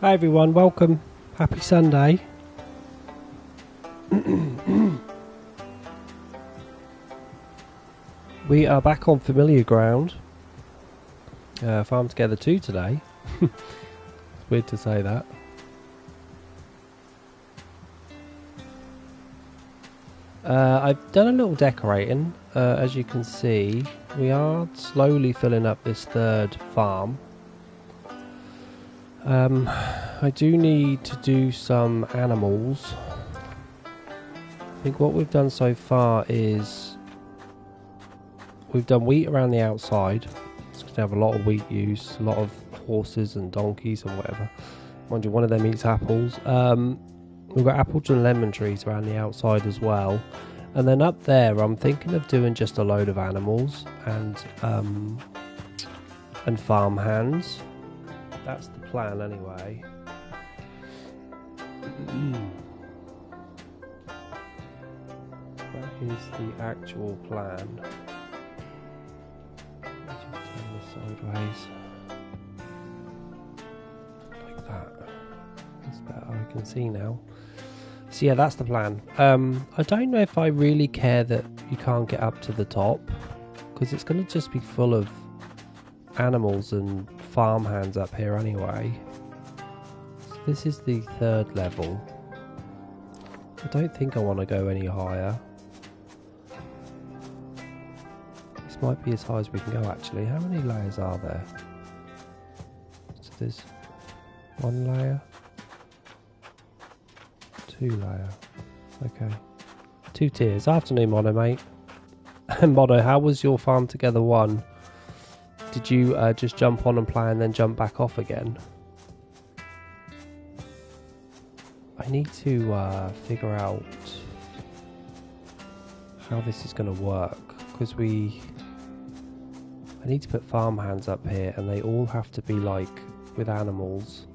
Hi everyone, welcome. Happy Sunday. We are back on familiar ground. Farm Together 2 today. It's weird to say that. I've done a little decorating. As you can see, we are slowly filling up this third farm. I do need to do some animals. I think what we've done so far is we've done wheat around the outside. It's going to have a lot of wheat use, a lot of horses and donkeys and whatever. Mind you, one of them eats apples. We've got apples and lemon trees around the outside as well. And then up there, I'm thinking of doing just a load of animals and farm hands. That's the plan anyway. That is the actual plan. Let's just turn this sideways. Like that. That's better, I can see now. So yeah, that's the plan. I don't know if I really care that you can't get up to the top, because it's going to just be full of animals and farm hands up here anyway. So this is the third level. I don't think I want to go any higher. This might be as high as we can go actually. How many layers are there? So there's one layer, two layer. Okay. 2 tiers. Afternoon, Mono, mate. Mono, how was your Farm Together 1? Did you just jump on and play and then jump back off again? I need to figure out how this is going to work, because I need to put farm hands up here and they all have to be like with animals.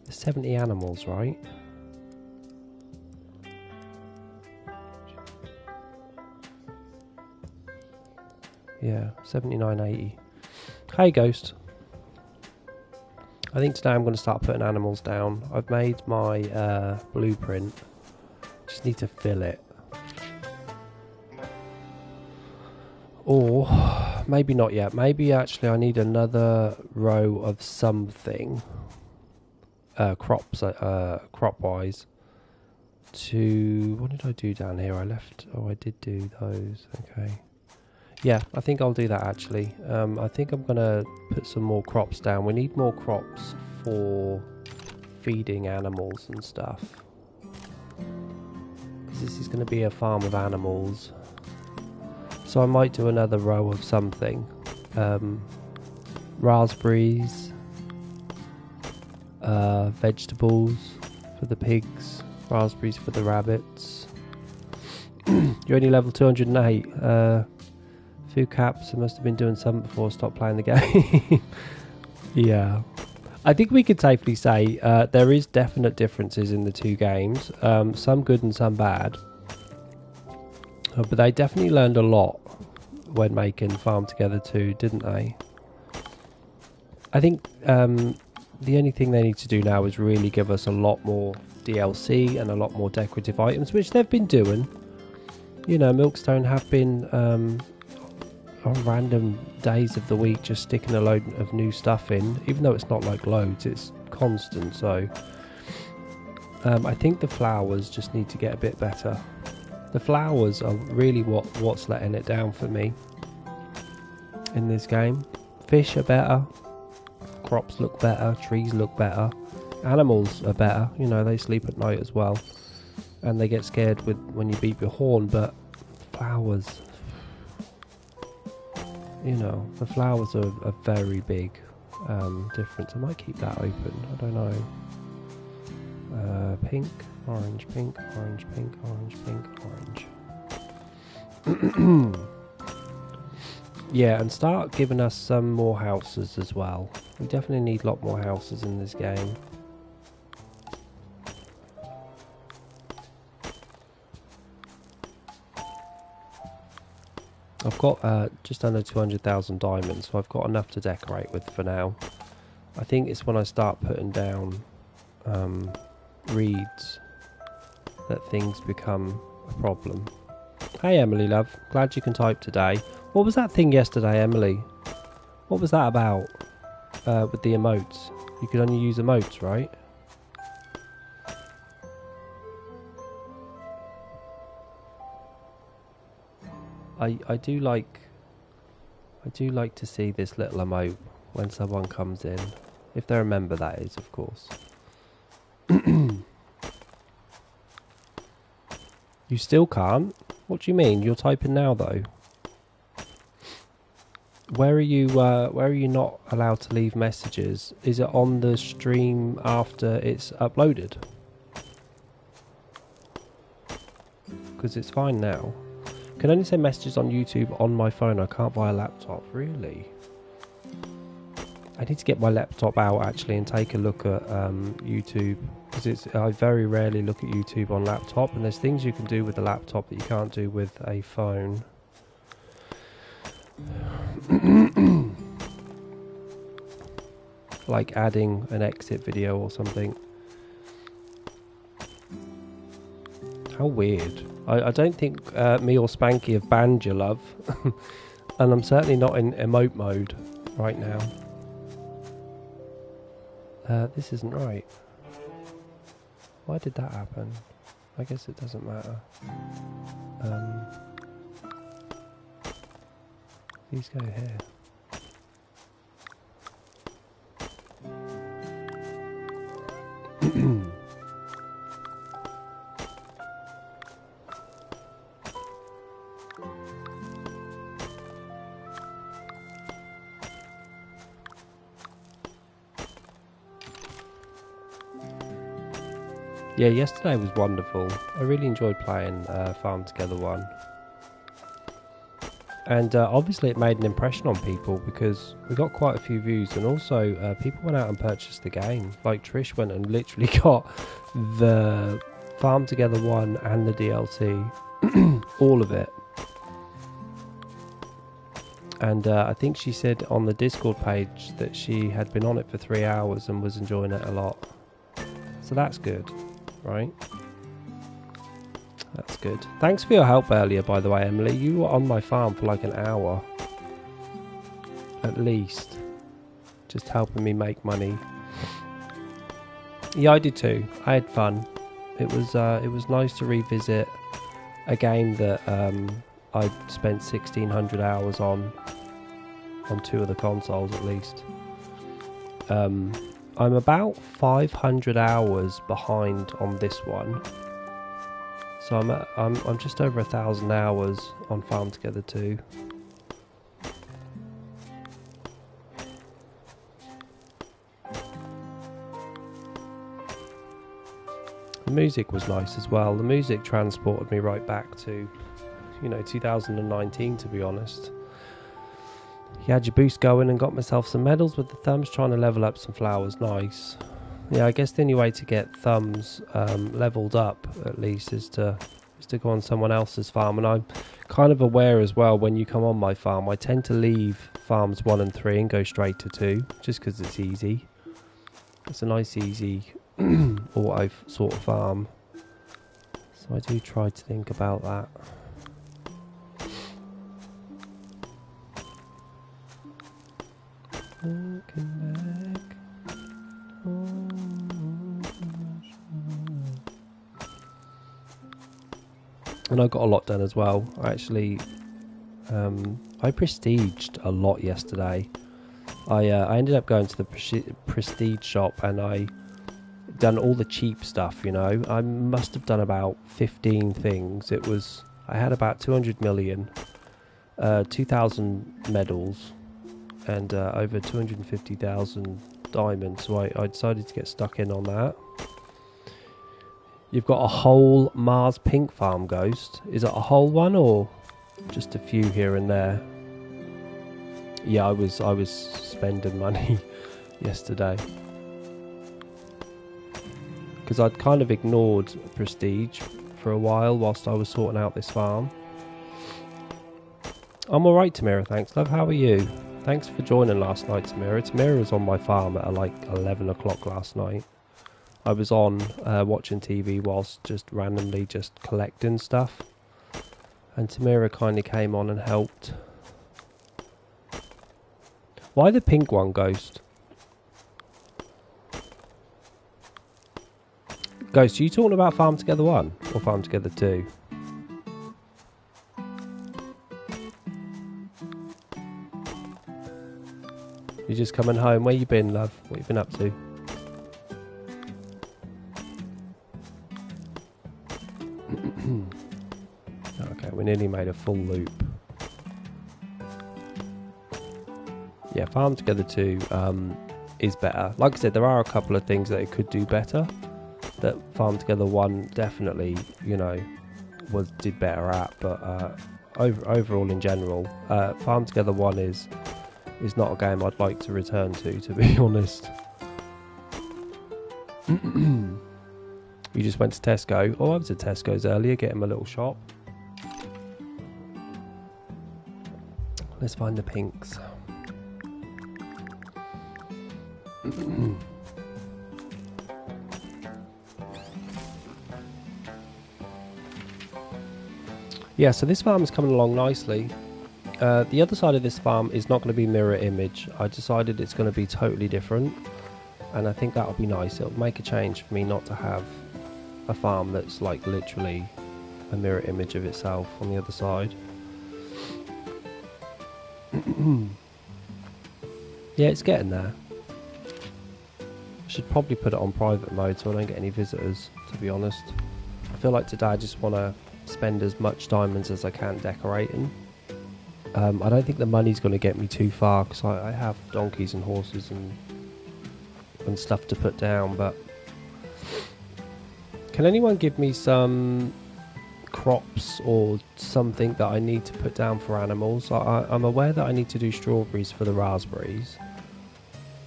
There's 70 animals, right? Yeah, 79.80. Hey Ghost. I think today I'm going to start putting animals down. I've made my blueprint. Just need to fill it. Or maybe not yet. Maybe actually I need another row of something. Crop wise. What did I do down here? I did do those. Okay. Yeah, I think I'll do that actually. I think I'm going to put some more crops down. We need more crops for feeding animals and stuff. Because this is going to be a farm of animals. So I might do another row of something. Raspberries. Vegetables for the pigs. Raspberries for the rabbits. You're only level 208. Few caps, I must have been doing something before I stopped playing the game. Yeah. I think we could safely say there is definite differences in the two games. Some good and some bad. But they definitely learned a lot when making Farm Together 2, didn't they? I think the only thing they need to do now is really give us a lot more DLC and a lot more decorative items, which they've been doing. You know, Milkstone have been... on random days of the week just sticking a load of new stuff in, even though it's not like loads, it's constant. So I think the flowers just need to get a bit better. The flowers are really what's letting it down for me in this game. Fish are better, crops look better, trees look better, animals are better, you know, they sleep at night as well and they get scared when you beep your horn. But flowers, you know, the flowers are a very big difference. I might keep that open, I don't know. Pink, orange, pink, orange, pink, orange, pink, orange. Yeah, and start giving us some more houses as well. We definitely need a lot more houses in this game. I've got just under 200,000 diamonds, so I've got enough to decorate with for now. I think it's when I start putting down reads that things become a problem. Hey Emily love, glad you can type today. What was that thing yesterday, Emily? What was that about? With the emotes. You could only use emotes, right? I do like to see this little emote when someone comes in. If they're a member, that is, of course. You still can't? What do you mean? You're typing now, though. Where are you not allowed to leave messages? Is it on the stream after it's uploaded? Because it's fine now. Can only send messages on YouTube on my phone. I can't buy a laptop. Really? I need to get my laptop out actually and take a look at YouTube, because I very rarely look at YouTube on laptop, and there's things you can do with a laptop that you can't do with a phone. Like adding an exit video or something. How weird. I don't think me or Spanky have banned your love. And I'm certainly not in emote mode right now. This isn't right. Why did that happen? I guess it doesn't matter. These go here. Yeah, yesterday was wonderful. I really enjoyed playing Farm Together 1. And obviously it made an impression on people because we got quite a few views, and also people went out and purchased the game. Like Trish went and literally got the Farm Together 1 and the DLC, all of it. And I think she said on the Discord page that she had been on it for 3 hours and was enjoying it a lot. So that's good, right? That's good. Thanks for your help earlier, by the way, Emily. You were on my farm for like an hour. At least. Just helping me make money. Yeah, I did too. I had fun. It was nice to revisit a game that I'd spent 1,600 hours on 2 of the consoles at least. I'm about 500 hours behind on this one. So I'm just over 1,000 hours on Farm Together 2. The music was nice as well. The music transported me right back to, 2019, to be honest. You had your boost going and got myself some medals with the thumbs, trying to level up some flowers. Nice. Yeah, I guess the only way to get thumbs leveled up, at least, is to go on someone else's farm. And I'm kind of aware as well, when you come on my farm, I tend to leave farms 1 and 3 and go straight to 2, just because it's easy. It's a nice, easy auto sort of farm. So I do try to think about that. Looking back. And I got a lot done as well. I actually I prestiged a lot yesterday. I ended up going to the prestige shop, and I done all the cheap stuff. I must have done about 15 things. I had about 200 million, 2,000 medals, and over 250,000 diamonds. So I decided to get stuck in on that. You've got a whole Mars pink farm, Ghost. Is it a whole one or just a few here and there? Yeah, I was spending money yesterday because I'd kind of ignored Prestige for a while whilst I was sorting out this farm. I'm alright, Tamira, thanks love. How are you? Thanks for joining last night, Tamira. Tamira was on my farm at like 11 o'clock last night. I was on watching TV whilst just randomly just collecting stuff, and Tamira kindly came on and helped. Why the pink one, Ghost? Ghost, are you talking about Farm Together 1 or Farm Together 2? You just coming home? Where you been, love? What you been up to? Okay, we nearly made a full loop. Yeah, Farm Together 2 is better. Like I said, there are a couple of things that it could do better that Farm Together 1 definitely, you know, did better at. But overall, in general, Farm Together 1 is not a game I'd like to return to be honest. You just went to Tesco. Oh, I was at Tesco's earlier, getting my little shop. Let's find the pinks. Yeah, so this farm is coming along nicely. The other side of this farm is not going to be mirror image. I decided it's going to be totally different, and I think that'll be nice. It'll make a change for me not to have a farm that's like literally a mirror image of itself on the other side. Yeah, it's getting there. I should probably put it on private mode so I don't get any visitors, to be honest. I feel like today I just want to spend as much diamonds as I can decorating. I don't think the money's going to get me too far because I have donkeys and horses and stuff to put down. But can anyone give me some crops or something that I need to put down for animals? I'm aware that I need to do strawberries for the raspberries,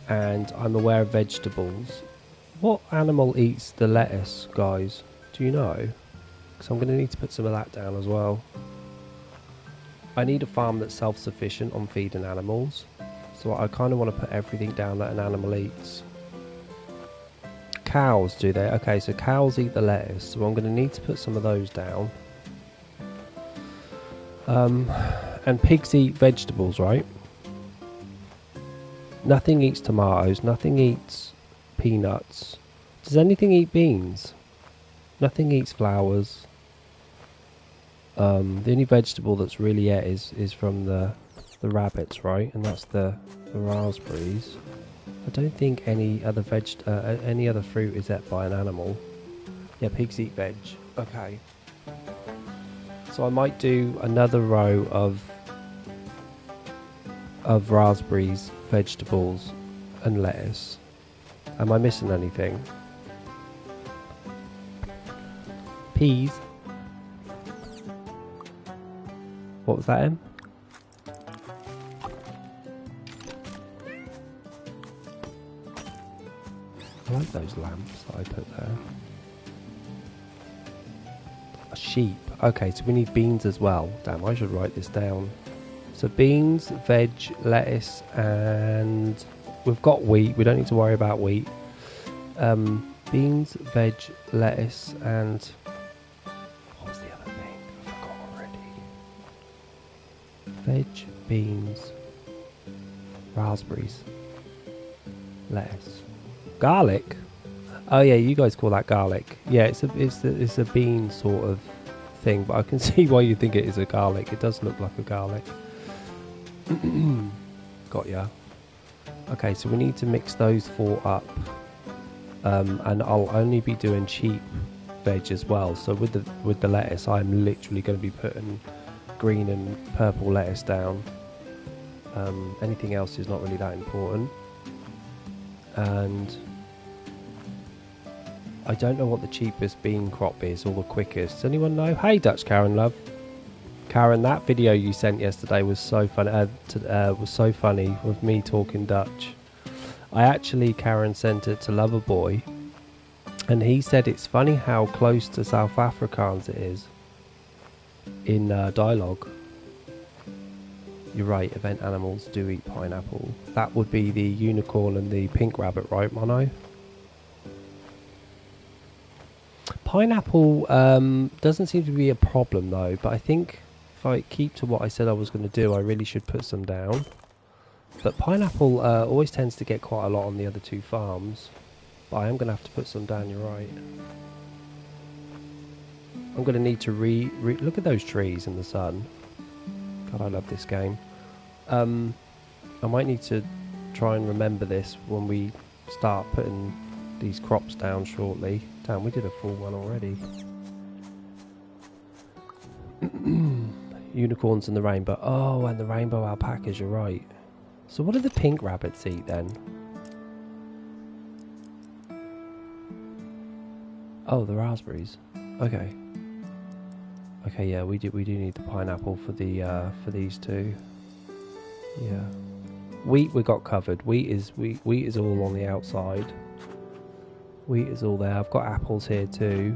and I'm aware of vegetables. What animal eats the lettuce, guys? Do you know? Because I'm going to need to put some of that down as well. I need a farm that's self-sufficient on feeding animals, so I kind of want to put everything down that an animal eats. Cows, do they? Okay, so cows eat the lettuce, so I'm going to need to put some of those down. And pigs eat vegetables, right? Nothing eats tomatoes, nothing eats peanuts. Does anything eat beans? Nothing eats flowers. The only vegetable that's really it is from the rabbits, right? And that's the raspberries. I don't think any other any other fruit is ate by an animal. Yeah, pigs eat veg. Okay. So I might do another row of raspberries, vegetables, and lettuce. Am I missing anything? Peas. What was that, Em? I like those lamps that I put there. A sheep. Okay, so we need beans as well. Damn, I should write this down. So beans, veg, lettuce, and we've got wheat. We don't need to worry about wheat. Beans, veg, lettuce, and what was the other thing? I forgot already. Veg, beans, raspberries, lettuce, garlic. Oh yeah, you guys call that garlic. Yeah, it's a bean sort of thing, but I can see why you think it is a garlic. It does look like a garlic. Got ya. Okay, so we need to mix those four up, and I'll only be doing cheap veg as well. So with the lettuce, I'm literally going to be putting green and purple lettuce down. Anything else is not really that important. And I don't know what the cheapest bean crop is or the quickest. Does anyone know? Hey, Dutch Karen, love. Karen, that video you sent yesterday was so funny. Was so funny with me talking Dutch. I actually, Karen, sent it to Loverboy, and he said it's funny how close to South Afrikaans it is in dialogue. You're right. Event animals do eat pineapple. That would be the unicorn and the pink rabbit, right, Mono? pineapple doesn't seem to be a problem though, but I think if I keep to what I said I was going to do, I really should put some down. But pineapple always tends to get quite a lot on the other two farms. But I am going to have to put some down, you're right. I'm going to need to look at those trees in the sun. God, I love this game. I might need to try and remember this when we start putting these crops down shortly. Damn, we did a full one already. Unicorns and the rainbow. Oh, and the rainbow alpacas, you're right. So what do the pink rabbits eat then? Oh, the raspberries. Okay. Okay, yeah, we do need the pineapple for the for these two. Yeah. Wheat we got covered. Wheat is all on the outside. Wheat is all there. I've got apples here too.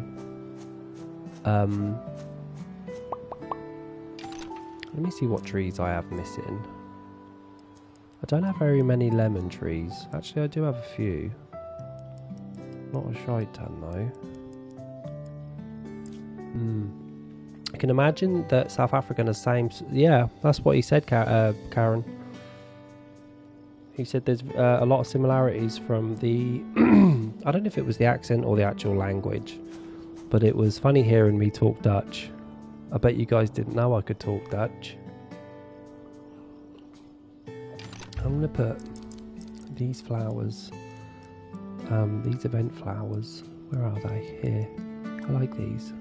Let me see what trees I have missing. I don't have very many lemon trees. Actually, I do have a few. Not a shite ton though. I can imagine that South Africa has the same... Yeah, that's what he said, Karen. He said there's a lot of similarities from the... I don't know if it was the accent or the actual language, but it was funny hearing me talk Dutch. I bet you guys didn't know I could talk Dutch. I'm going to put these flowers, these event flowers. Where are they? Here. I like these.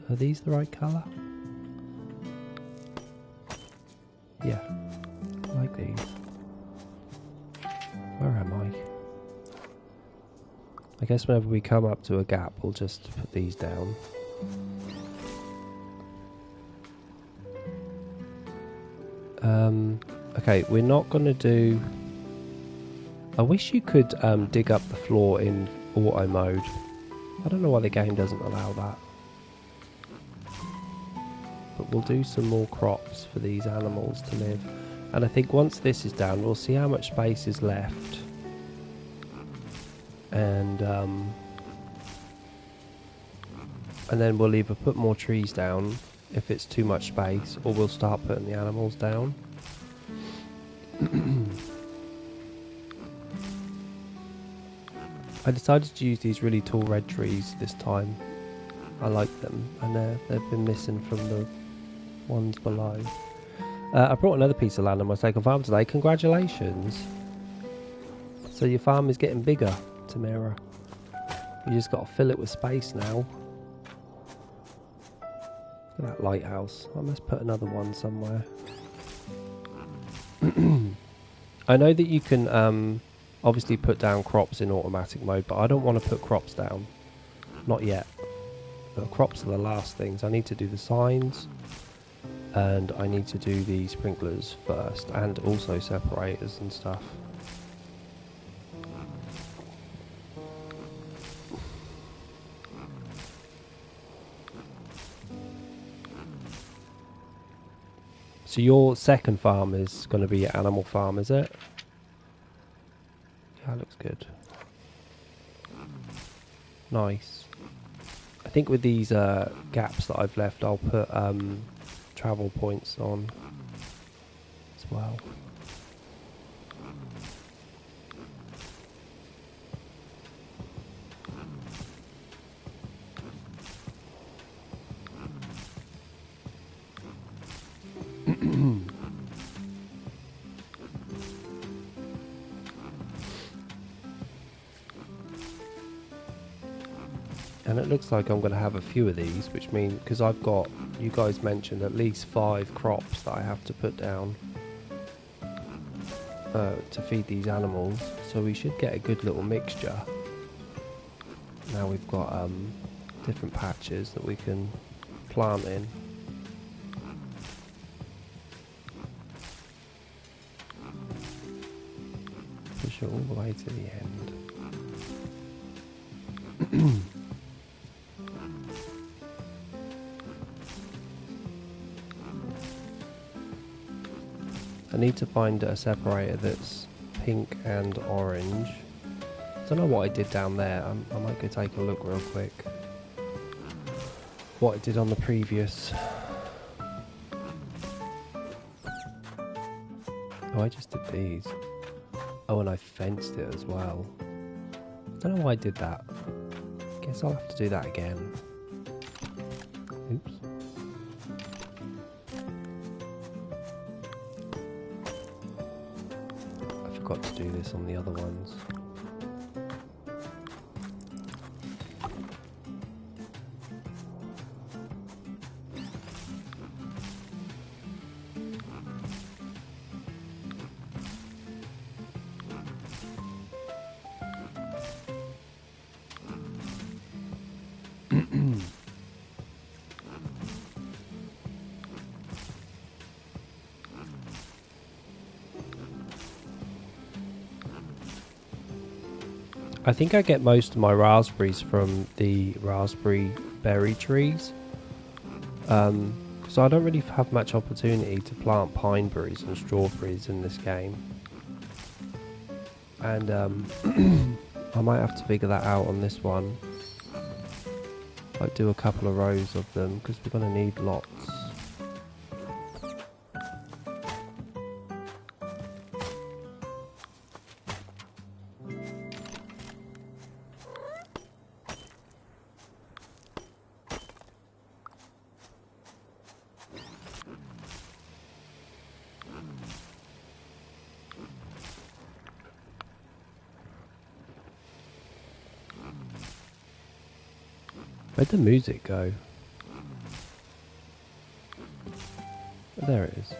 Are these the right colour? Yeah, I like these. Where am I? I guess whenever we come up to a gap, we'll just put these down. Okay, we're not going to do... I wish you could dig up the floor in auto mode. I don't know why the game doesn't allow that. But we'll do some more crops for these animals to live. And I think once this is down, we'll see how much space is left. And then we'll either put more trees down if it's too much space, or we'll start putting the animals down. I decided to use these really tall red trees this time. I like them, and they've been missing from the ones below. I brought another piece of land on my second farm today. Congratulations! So your farm is getting bigger, Tamira. You just got to fill it with space now. Look at that lighthouse. I must put another one somewhere. I know that you can obviously put down crops in automatic mode, but I don't want to put crops down. Not yet. The crops are the last things. I need to do the signs, and I need to do the sprinklers first, and also separators and stuff. So your second farm is going to be an animal farm, is it? Yeah, that looks good. Nice. I think with these gaps that I've left, I'll put travel points on as well. And it looks like I'm going to have a few of these, which means, because I've got, you guys mentioned at least 5 crops that I have to put down to feed these animals, so we should get a good little mixture. Now we've got different patches that we can plant in. Push it all the way to the end. I need to find a separator that's pink and orange. don't know what I did down there. I might go take a look real quick. What I did on the previous. Oh, I just did these. Oh, and I fenced it as well. I don't know why I did that. Guess I'll have to do that again. Oops. I forgot to do this on the other ones. I think I get most of my raspberries from the raspberry berry trees. So I don't really have much opportunity to plant pine berries and strawberries in this game. And I might have to figure that out on this one. Like do a couple of rows of them because we're going to need lots. Where'd the music go? Oh, there it is.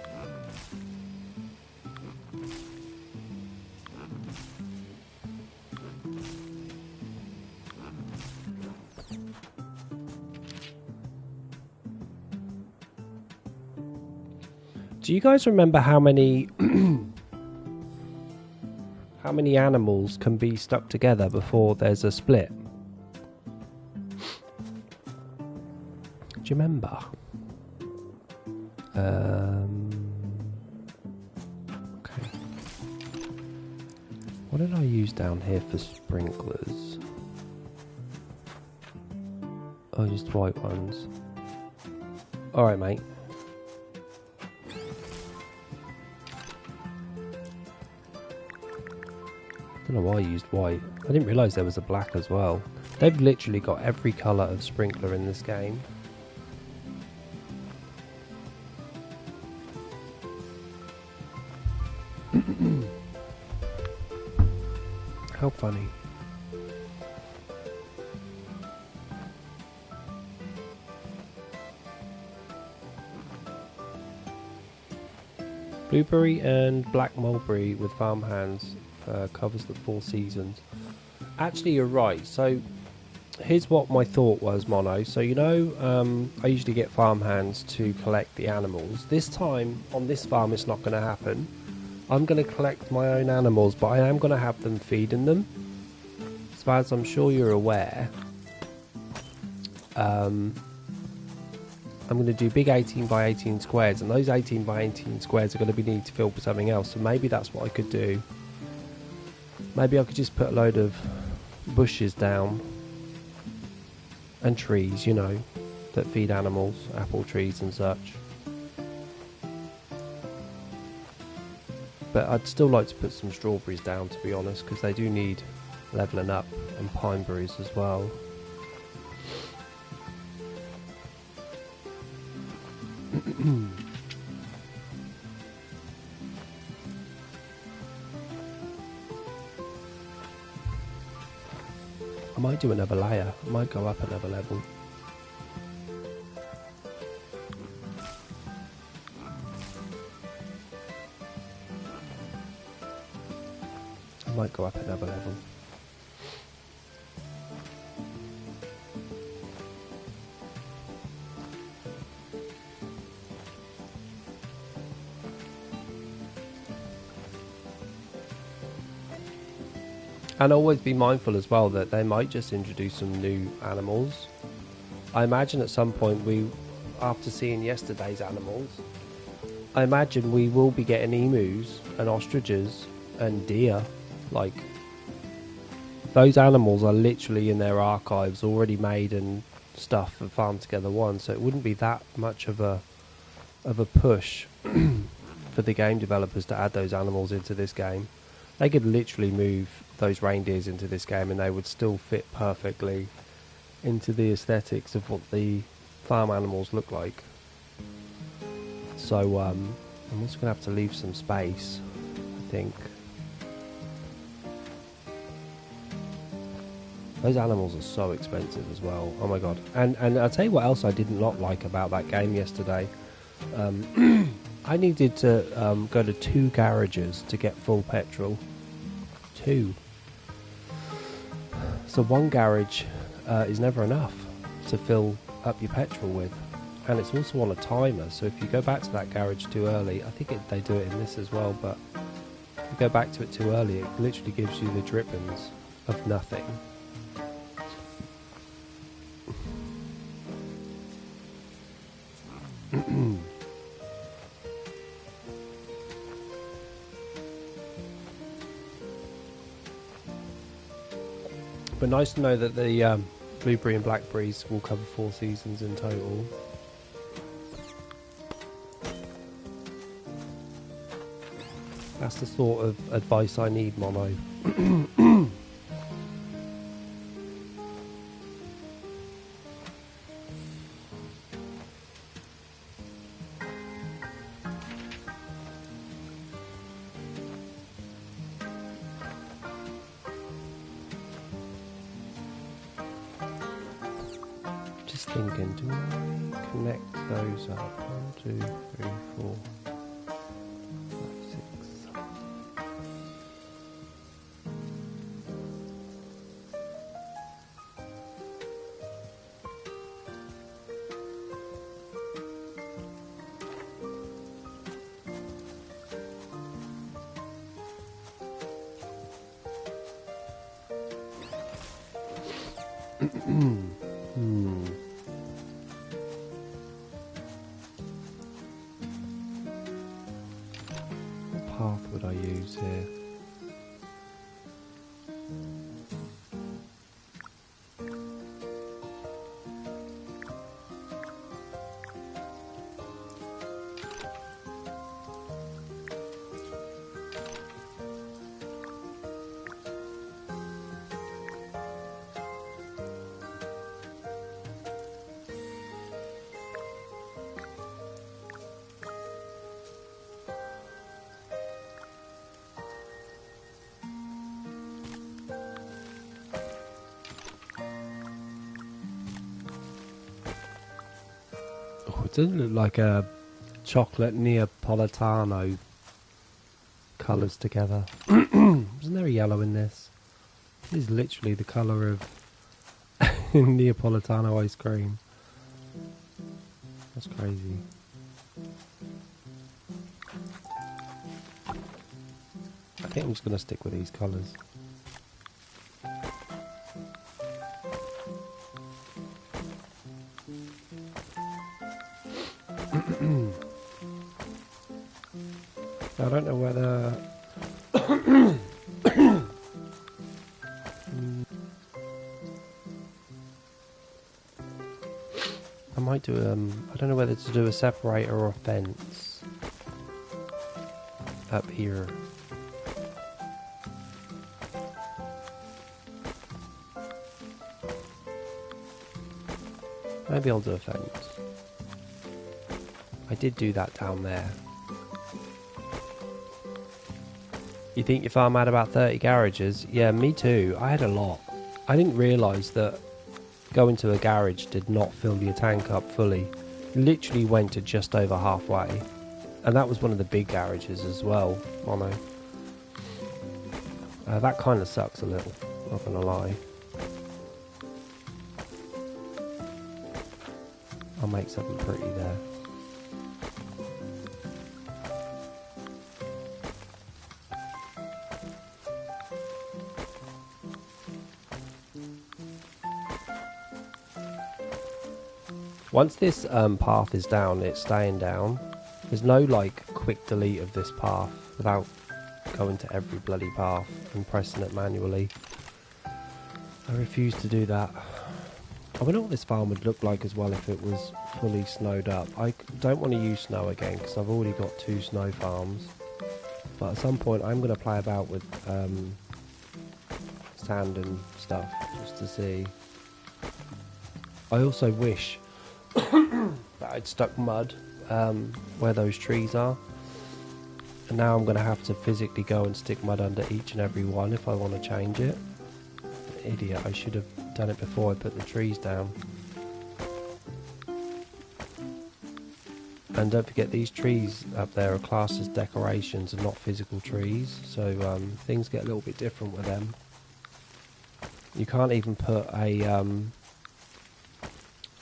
Do you guys remember how many how many animals can be stuck together before there's a split? Do you remember? Okay. What did I use down here for sprinklers? Oh, just white ones. Alright, mate. I don't know why I used white. I didn't realise there was a black as well. They've literally got every colour of sprinkler in this game. How funny. Blueberry and black mulberry with farmhands covers the 4 seasons. Actually, you're right. So here's what my thought was, Mono. So you know, I usually get farmhands to collect the animals. This time on this farm, it's not going to happen. I'm going to collect my own animals, but I am going to have them feeding them. As far as I'm sure you're aware, I'm going to do big 18 by 18 squares, and those 18 by 18 squares are going to be needed to fill for something else. So maybe that's what I could do. Maybe I could just put a load of bushes down and trees, you know, that feed animals, apple trees and such. But I'd still like to put some strawberries down, to be honest, because they do need levelling up, and pine berries as well. I might do another layer. I might go up another level. I might go up another level. And always be mindful as well that they might just introduce some new animals. I imagine at some point after seeing yesterday's animals, I imagine we will be getting emus and ostriches and deer. Like, those animals are literally in their archives already made and stuff for Farm Together 1, so it wouldn't be that much of a push for the game developers to add those animals into this game. They could literally move those reindeers into this game and they would still fit perfectly into the aesthetics of what the farm animals look like. So I'm also going to have to leave some space, I think. Those animals are so expensive as well. Oh my god. And I'll tell you what else I did not like about that game yesterday. I needed to go to 2 garages to get full petrol. 2. So 1 garage is never enough to fill up your petrol with. And it's also on a timer, so if you go back to that garage too early, I think they do it in this as well, but if you go back to it too early, it literally gives you the drippings of nothing. But nice to know that the blueberry and blackberries will cover 4 seasons in total. That's the sort of advice I need, Mono. Just thinking, do I connect those up? 1, 2, 3, 4, 5, 6. What path would I use here? Oh, it doesn't look like a chocolate Neapolitano colours together. Isn't there a yellow in this? This is literally the colour of Neapolitano ice cream. That's crazy. I think I'm just going to stick with these colours. I don't know whether I might do I don't know whether to do a separator or a fence up here. Maybe I'll do a fence. I did do that down there. You think your farm had about 30 garages? Yeah, me too. I had a lot. I didn't realise that going to a garage did not fill your tank up fully. Literally went to just over halfway. And that was one of the big garages as well, Mono. That kind of sucks a little, not gonna lie. I'll make something pretty there. Once this path is down, it's staying down. There's no like quick delete of this path without going to every bloody path and pressing it manually. I refuse to do that. I wonder what this farm would look like as well if it was fully snowed up. I don't want to use snow again because I've already got 2 snow farms. But at some point I'm going to play about with sand and stuff just to see. I also wish that I'd stuck mud where those trees are. And now I'm going to have to physically go and stick mud under each and every one if I want to change it. Idiot, I should have done it before I put the trees down. And don't forget, these trees up there are classed as decorations and not physical trees, so things get a little bit different with them. You can't even put a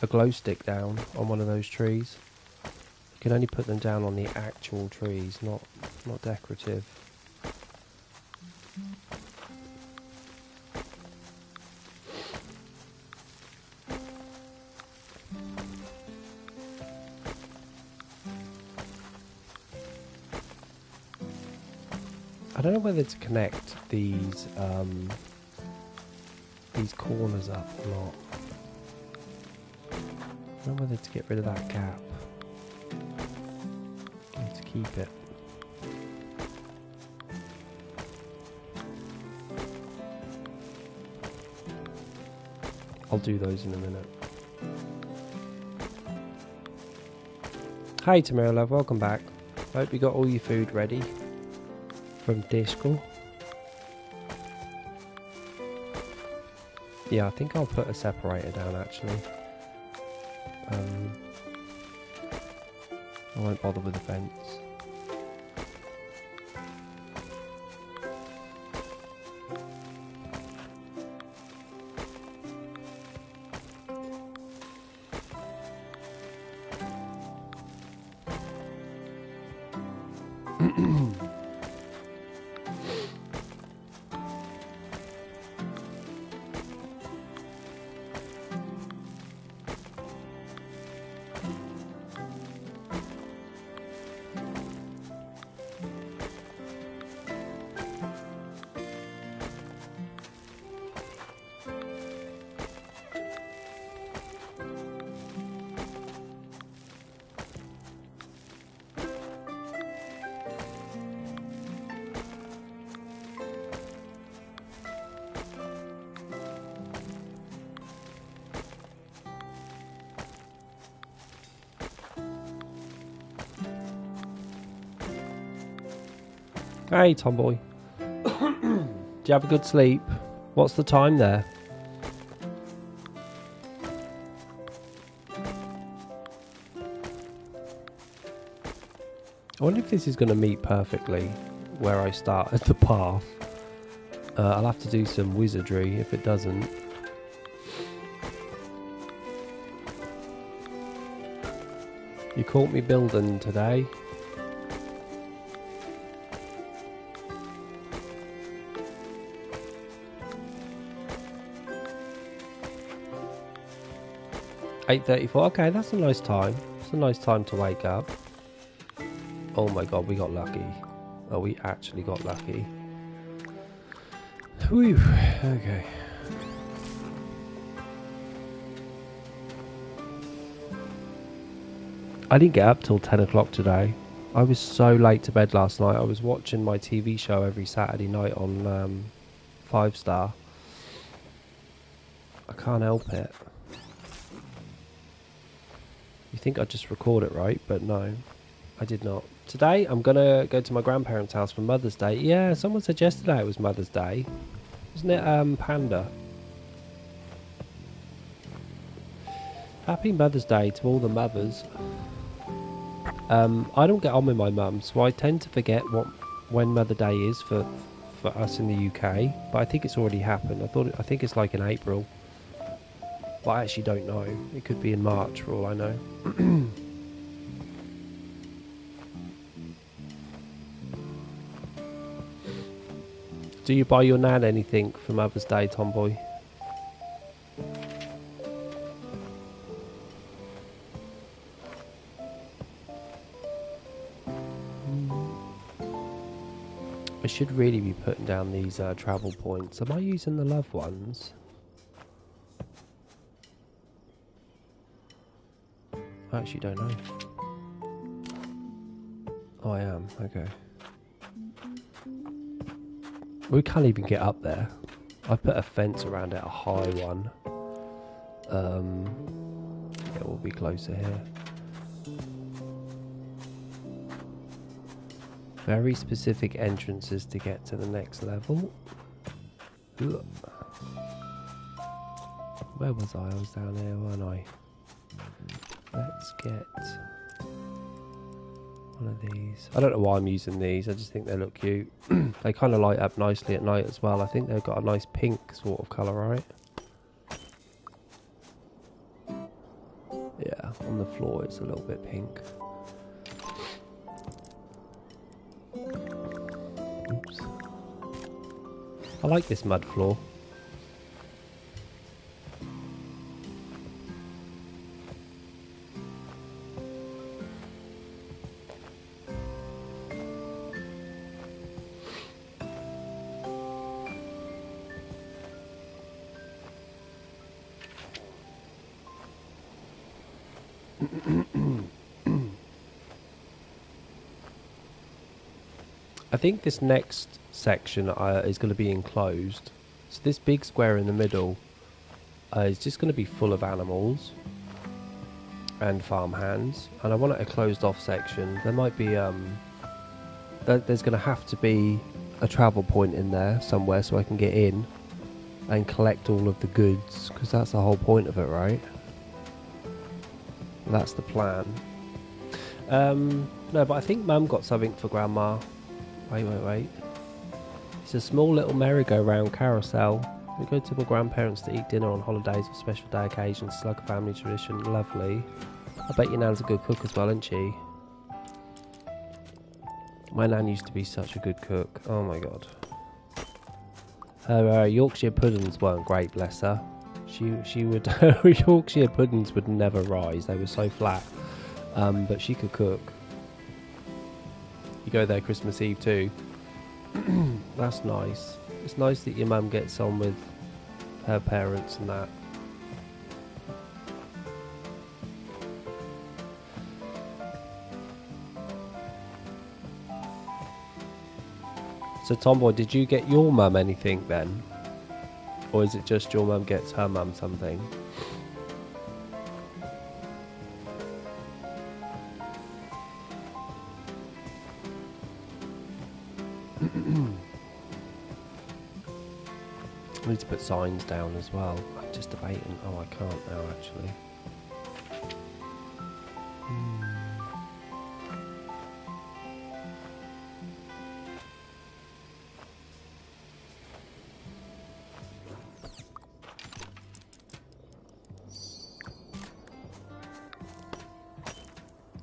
glow stick down on one of those trees. You can only put them down on the actual trees, not decorative. I don't know whether to connect these corners up or not. I don't know whether to get rid of that gap. I need to keep it. I'll do those in a minute. Hi Tamara love, welcome back. Hope you got all your food ready from Disco. Yeah, I think I'll put a separator down actually. I won't bother with the fence. Hey Tomboy. Do you have a good sleep? What's the time there? I wonder if this is going to meet perfectly where I start at the path. I'll have to do some wizardry if it doesn't. You caught me building today. (8:34). Okay, that's a nice time. It's a nice time to wake up. Oh my god, we got lucky. Oh, we actually got lucky. Whew. Okay. I didn't get up till 10 o'clock today. I was so late to bed last night. I was watching my TV show every Saturday night on 5 Star. I can't help it. You think I'd just record it, right? But no, I did not. Today, I'm going to go to my grandparents' house for Mother's Day. Yeah, someone said yesterday it was Mother's Day. Isn't it, Panda? Happy Mother's Day to all the mothers. I don't get on with my mum, so I tend to forget when Mother Day is for us in the UK. But I think it's already happened. I think it's like in April. But I actually don't know. It could be in March for all I know. Do you buy your nan anything for Mother's Day, Tomboy? I should really be putting down these travel points. Am I using the love ones? I actually don't know. Oh, I am. Okay. We can't even get up there. I put a fence around it, a high one. Yeah, we'll be closer here. Very specific entrances to get to the next level. Ugh. Where was I? I was down here, weren't I? Let's get one of these. I don't know why I'm using these. I just think they look cute. They kind of light up nicely at night as well. I think they've got a nice pink sort of colour, right? Yeah, on the floor it's a little bit pink. Oops. I like this mud floor. I think this next section is going to be enclosed. So this big square in the middle is just going to be full of animals and farm hands. And I want it a closed off section. There might be, there's going to have to be a travel point in there somewhere so I can get in and collect all of the goods. Because that's the whole point of it, right? That's the plan. No, but I think Mum got something for Grandma. Wait. It's a small little merry-go-round carousel. We go to my grandparents to eat dinner on holidays or special day occasions. It's like a family tradition. Lovely. I bet your nan's a good cook as well, isn't she? My nan used to be such a good cook. Oh my god. Her Yorkshire puddings weren't great, bless her. She would Yorkshire puddings would never rise. They were so flat. But she could cook. You go there Christmas Eve too. That's nice. It's nice that your mum gets on with her parents and that. So Tomboy, did you get your mum anything then? Or is it just your mum gets her mum something? I need to put signs down as well. I'm just debating. Oh, I can't now actually.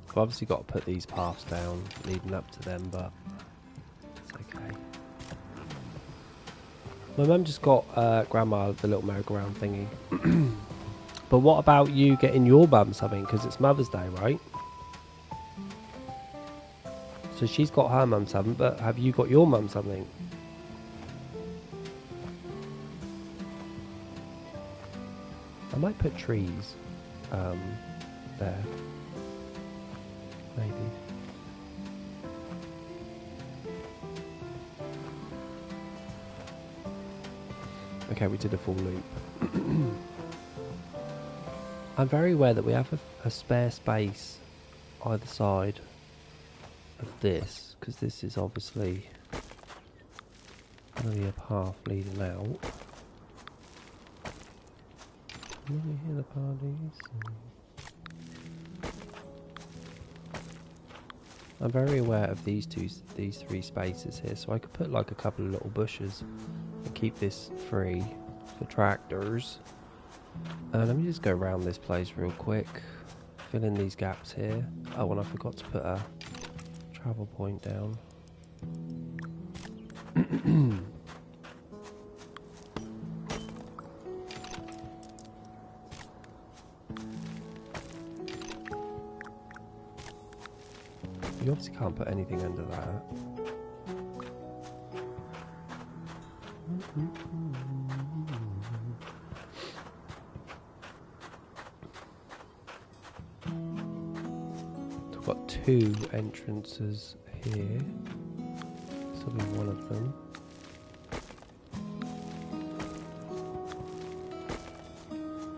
I've obviously got to put these paths down leading up to them, but it's okay. My mum just got Grandma the little merry-go-round thingy. But what about you getting your mum something? Because it's Mother's Day, right? So she's got her mum something, but have you got your mum something? I might put trees there. Maybe. Okay, we did a full loop. I'm very aware that we have a spare space either side of this, because this is obviously going to be a path leading out. Let me hear the parties. I'm very aware of these three spaces here, so I could put like a couple of little bushes and keep this free for tractors. Let me just go around this place real quick, fill in these gaps here. Oh, and I forgot to put a travel point down. You obviously can't put anything under that. got 2 entrances here. This will be one of them.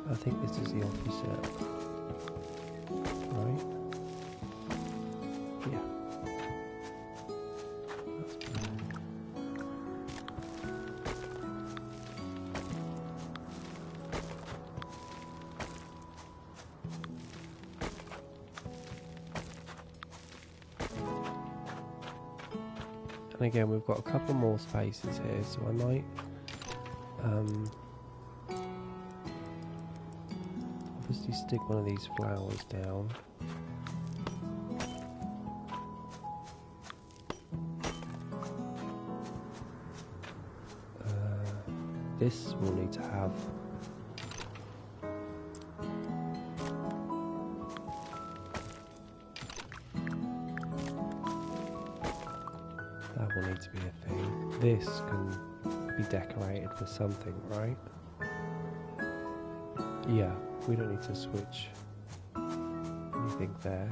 I think this is the opposite. Right? Yeah. That's better. And again, we've got a couple more spaces here, so I might obviously stick one of these flowers down. This will need to have that will need to be a thing. This can be decorated for something, right? Yeah, we don't need to switch anything there.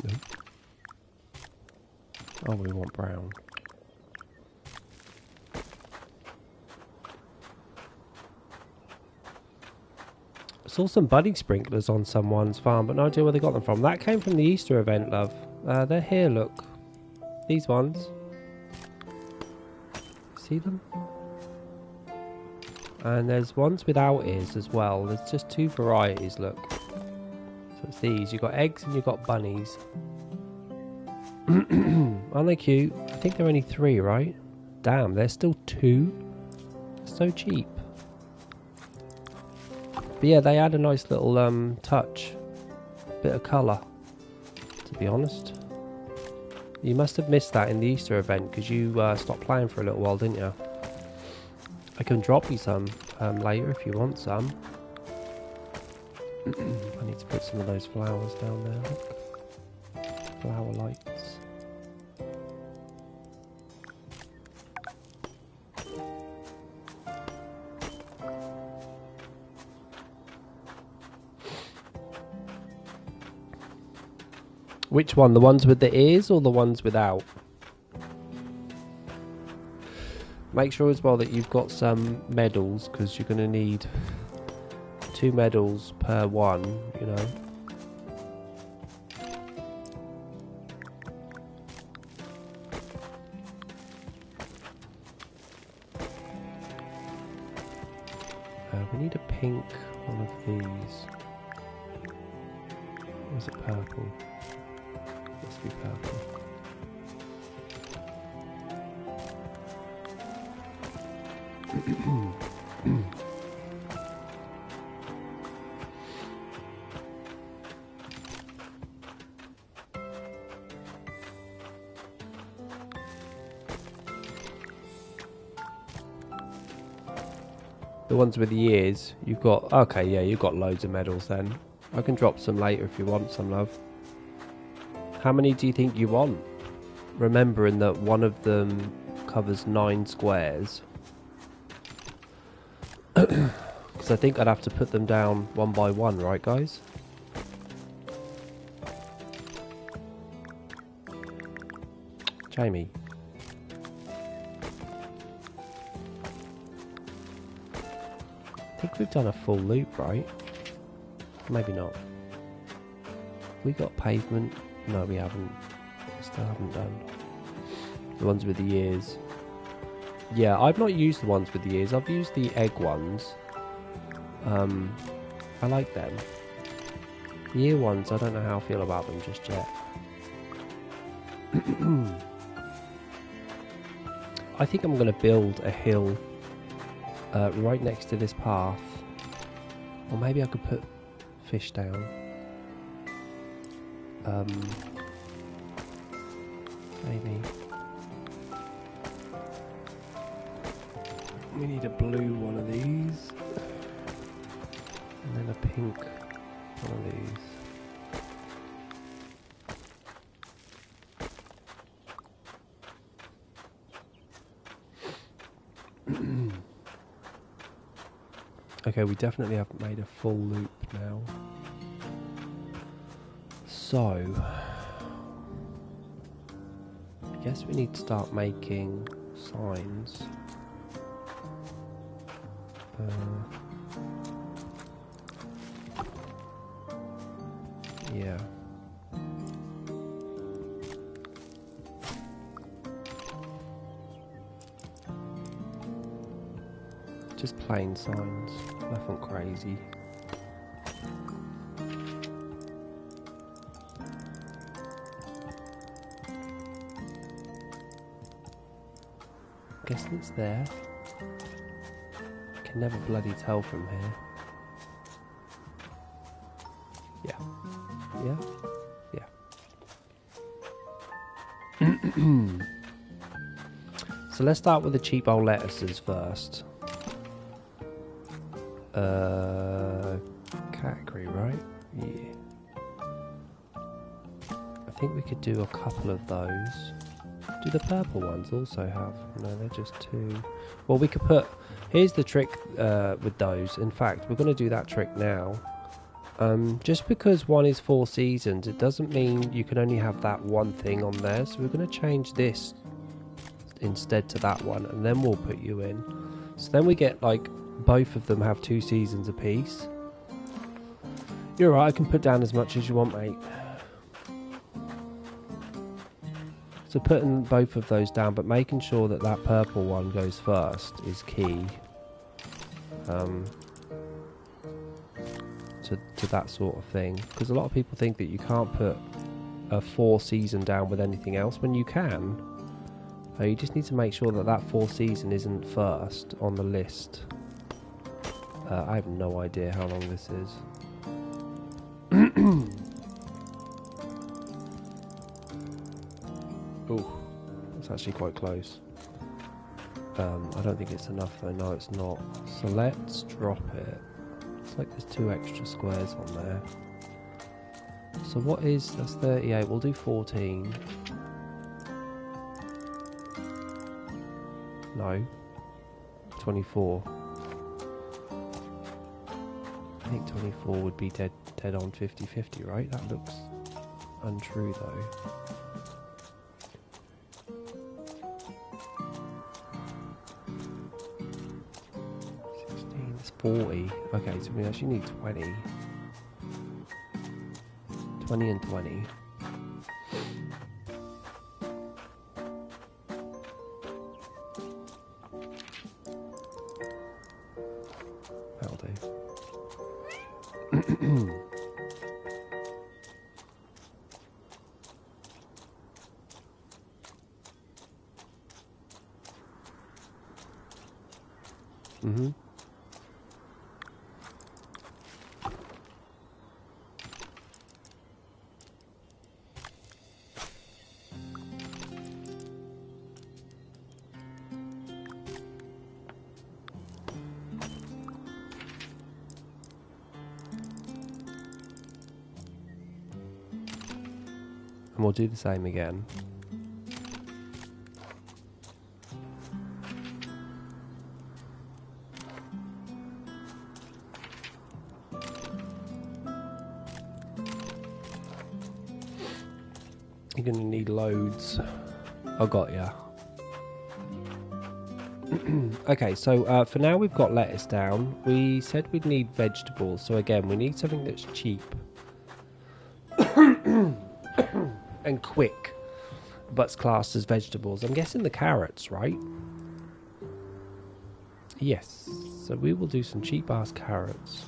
Nope. Oh, we want brown. I saw some bunny sprinklers on someone's farm, but no idea where they got them from. That came from the Easter event, love. They're here, look. These ones. See them? And there's ones without ears as well. There's just 2 varieties, look. So it's these. You've got eggs and you've got bunnies. Aren't they cute? I think they're only 3, right? Damn, they're still 2? So cheap. But yeah, they add a nice little touch. Bit of colour, to be honest. You must have missed that in the Easter event because you stopped playing for a little while, didn't you? I can drop you some later if you want some. I need to put some of those flowers down there, look. Flower lights. Which one? The ones with the ears or the ones without? Make sure as well that you've got some medals because you're going to need 2 medals per one, you know. We need a pink one of these. Or is it purple? Let's be purple. The ones with the ears, you've got... Okay, yeah, you've got loads of medals then. I can drop some later if you want some, love. How many do you think you want? Remembering that one of them covers 9 squares. Because I think I'd have to put them down one by one, right guys? Jamie. I think we've done a full loop, right? Maybe not. We got pavement. No, we haven't. Still haven't done. The ones with the ears. Yeah, I've not used the ones with the ears. I've used the egg ones. I like them. The ear ones, I don't know how I feel about them just yet. I think I'm going to build a hill right next to this path. Or maybe I could put fish down. Maybe. We need a blue one of these. And then a pink one of these. Okay, we definitely haven't made a full loop now. So, I guess we need to start making signs. Yeah. Just plain signs, nothing crazy. Guessing it's there. Can never bloody tell from here. Yeah. Yeah. Yeah. So let's start with the cheap old lettuces first. Category, right? Yeah. I think we could do a couple of those. Do the purple ones also have? No, they're just two. Well, we could put... Here's the trick with those. In fact, we're going to do that trick now. Just because one is 4 seasons, it doesn't mean you can only have that one thing on there. So we're going to change this instead to that one, and then we'll put you in. So then we get, like, both of them have 2 seasons apiece. You're right, I can put down as much as you want, mate. So putting both of those down, but making sure that that purple one goes first is key. To that sort of thing. Because a lot of people think that you can't put a 4 season down with anything else, when you can. You just need to make sure that that 4 season isn't first on the list. I have no idea how long this is. Oh, that's actually quite close. I don't think it's enough though. No, it's not. So let's drop it. It's like there's 2 extra squares on there. So what is... That's 38. We'll do 14. No. 24. I think 24 would be dead on 50-50, right? That looks untrue though. 16, it's 40. Okay, so we actually need 20. 20 and 20. That'll do. Mm-hmm. And we'll do the same again. You're going to need loads. I got ya. Okay, so for now we've got lettuce down. We said we'd need vegetables, so again we need something that's cheap and quick, but's classed as vegetables. I'm guessing the carrots, right? Yes, so we will do some cheap ass carrots.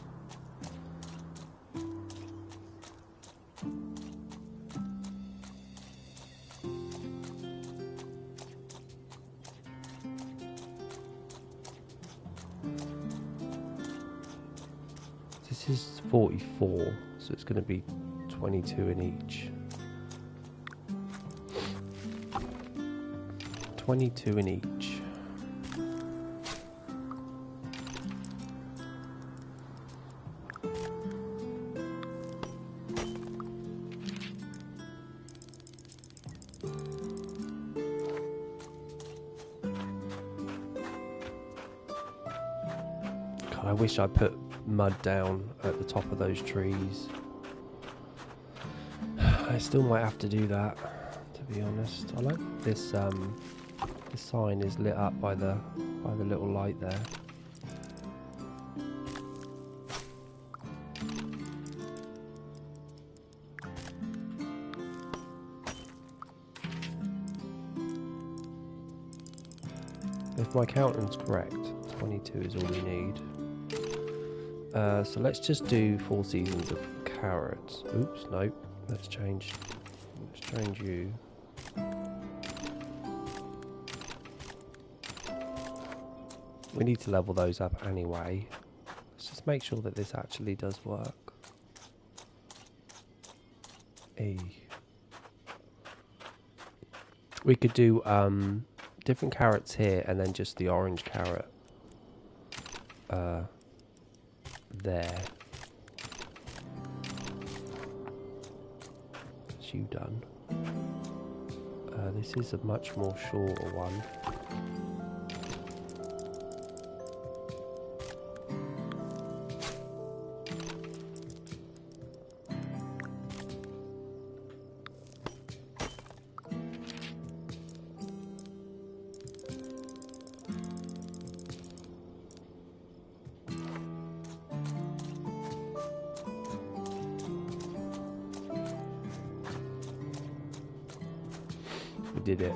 This is 44, so it's going to be 22 in each. 22 in each. God, I wish I put mud down at the top of those trees. I still might have to do that, to be honest. I like this. The sign is lit up by the little light there. If my counting's correct, 22 is all we need. So let's just do 4 seasons of carrots. Oops, nope. Let's change you. We need to level those up anyway. Let's just make sure that this actually does work. We could do different carrots here and then just the orange carrot there. That's you done. This is a much more shorter one. Did it.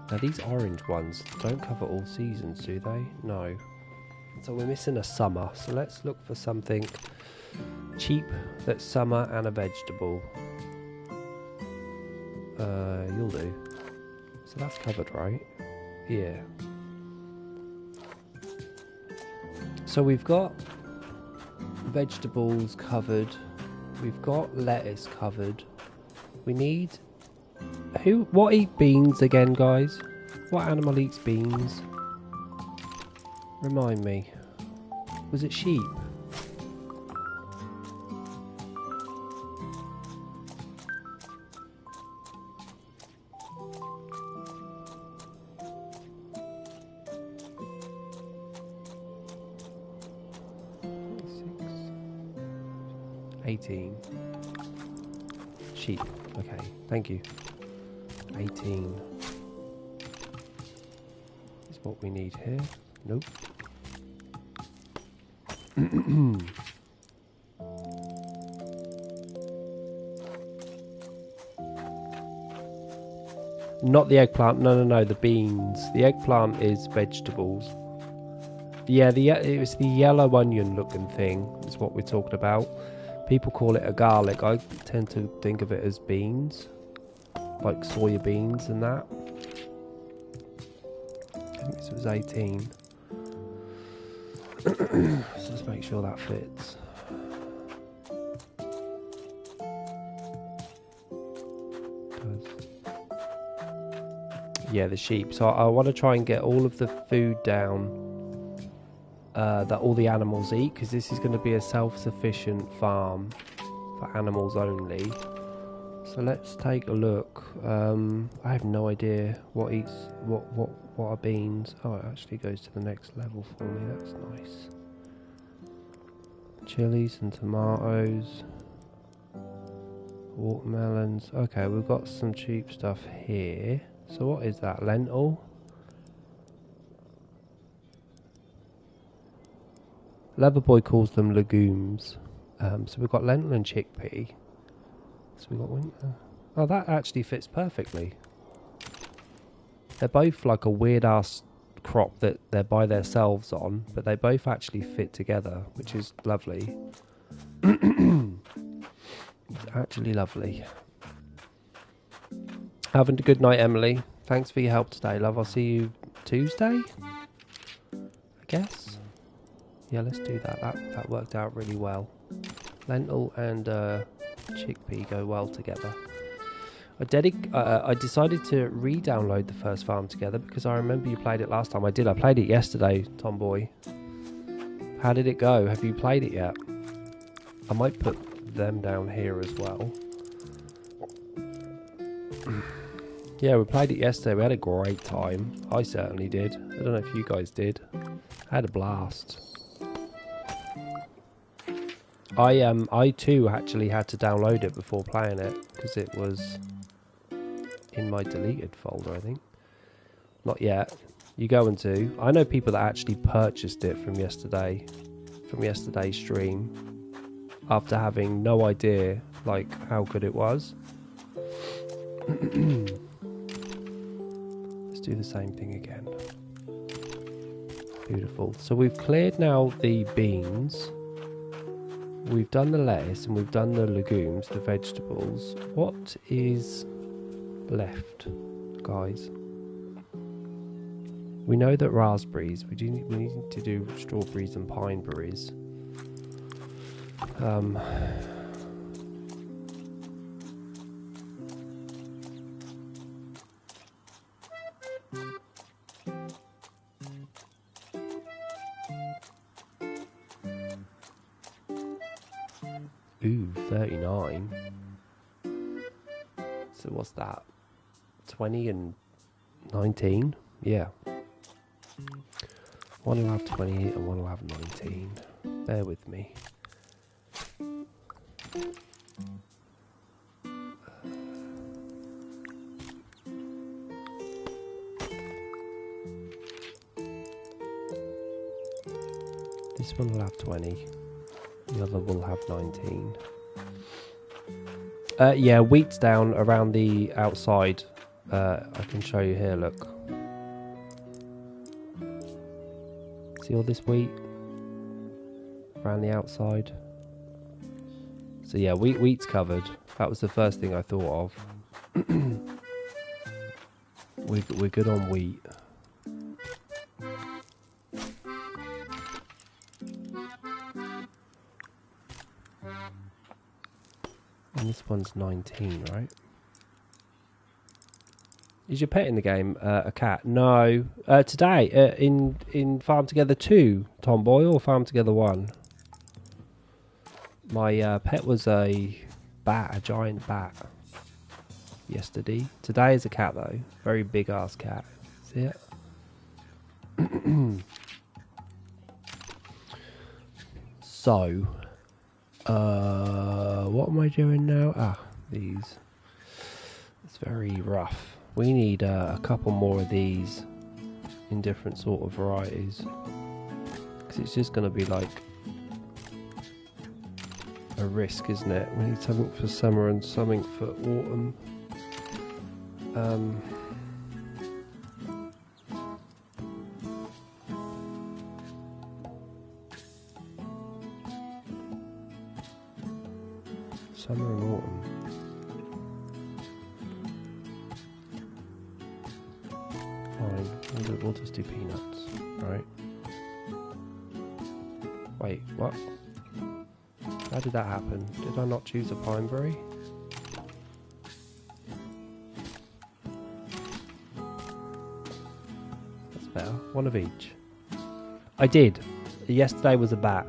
Now these orange ones don't cover all seasons, do they? No. So we're missing a summer. So let's look for something cheap that's summer and a vegetable. You'll do. So that's covered, right? Yeah. So we've got vegetables covered. We've got lettuce covered. We need... What eat beans again, guys? What animal eats beans? Remind me. Was it sheep? Sheep. Okay, thank you. 18 is what we need here. Nope. Not the eggplant. No. The beans. The eggplant is vegetables. Yeah, it was the yellow onion looking thing is what we're talking about. People call it a garlic. I tend to think of it as beans, like soya beans and that. I think this was 18. So let's make sure that fits. Yeah, the sheep. So I want to try and get all of the food down that all the animals eat, because this is going to be a self-sufficient farm for animals only. So let's take a look. I have no idea what eats what are beans. Oh, it actually goes to the next level for me. That's nice. Chilies and tomatoes, watermelons. Okay, we've got some cheap stuff here. So what is that? Lentil. Loverboy calls them legumes. So we've got lentil and chickpea. So we've got winter. Oh, that actually fits perfectly. They're both like a weird ass crop that they're by themselves on, but they both actually fit together, which is lovely. It's actually lovely. Having a good night, Emily. Thanks for your help today, love. I'll see you Tuesday, I guess. Yeah, let's do that. That worked out really well. Lentil and chickpea go well together. I decided to re-download the first farm together because I remember you played it last time. I did. I played it yesterday, Tomboy. How did it go? Have you played it yet? I might put them down here as well. Yeah, we played it yesterday. We had a great time. I certainly did. I don't know if you guys did. I had a blast. I too actually had to download it before playing it because it was in my deleted folder, I think. Not yet. You go into. I know people that actually purchased it from yesterday's stream after having no idea like how good it was. Let's do the same thing again. Beautiful. So we've cleared now the beans. We've done the lettuce and we've done the legumes, the vegetables. What is left, guys? We know that raspberries. We need to do strawberries and pine berries. Ooh, 39. So what's that? 20 and 19? Yeah. One will have 20 and one will have 19. Bear with me. This one will have 20. The other will have 19. Yeah, wheat's down around the outside. I can show you here, look. See all this wheat around the outside? So yeah, wheat's covered. That was the first thing I thought of. We're good on wheat. And this one's 19, right? Is your pet in the game a cat? No. Today, in Farm Together 2, Tomboy, or Farm Together 1? My pet was a bat, a giant bat, yesterday. Today is a cat, though. Very big-ass cat. See it? So, what am I doing now? Ah, these. It's very rough. We need a couple more of these in different sort of varieties. Because it's just going to be like a risk, isn't it? We need something for summer and something for autumn. Summer and autumn. Fine, we'll just do peanuts, right? Wait, what? How did that happen? Did I not choose a pineberry? That's better. One of each. I did. Yesterday was a bat.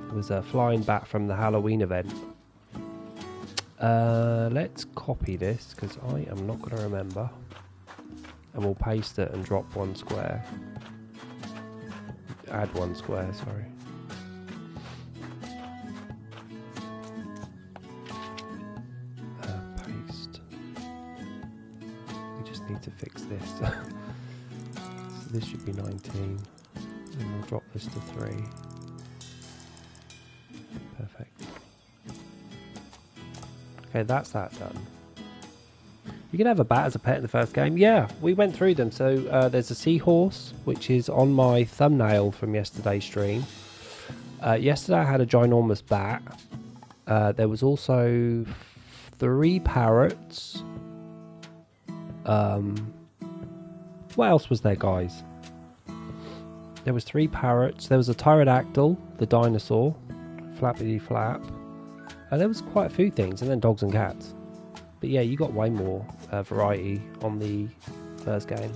It was a flying bat from the Halloween event. Let's copy this because I am not going to remember. And we'll paste it and drop one square. Add one square, sorry. Paste. We just need to fix this. So this should be 19. And we'll drop this to 3. Perfect. Okay, that's that done. You can have a bat as a pet in the first game. Yeah, we went through them. So there's a seahorse, which is on my thumbnail from yesterday's stream. Yesterday I had a ginormous bat. There was also 3 parrots. What else was there, guys? There was 3 parrots. There was a pterodactyl, the dinosaur, flappity flap. There was quite a few things, and then dogs and cats. But yeah, you got way more variety on the first game.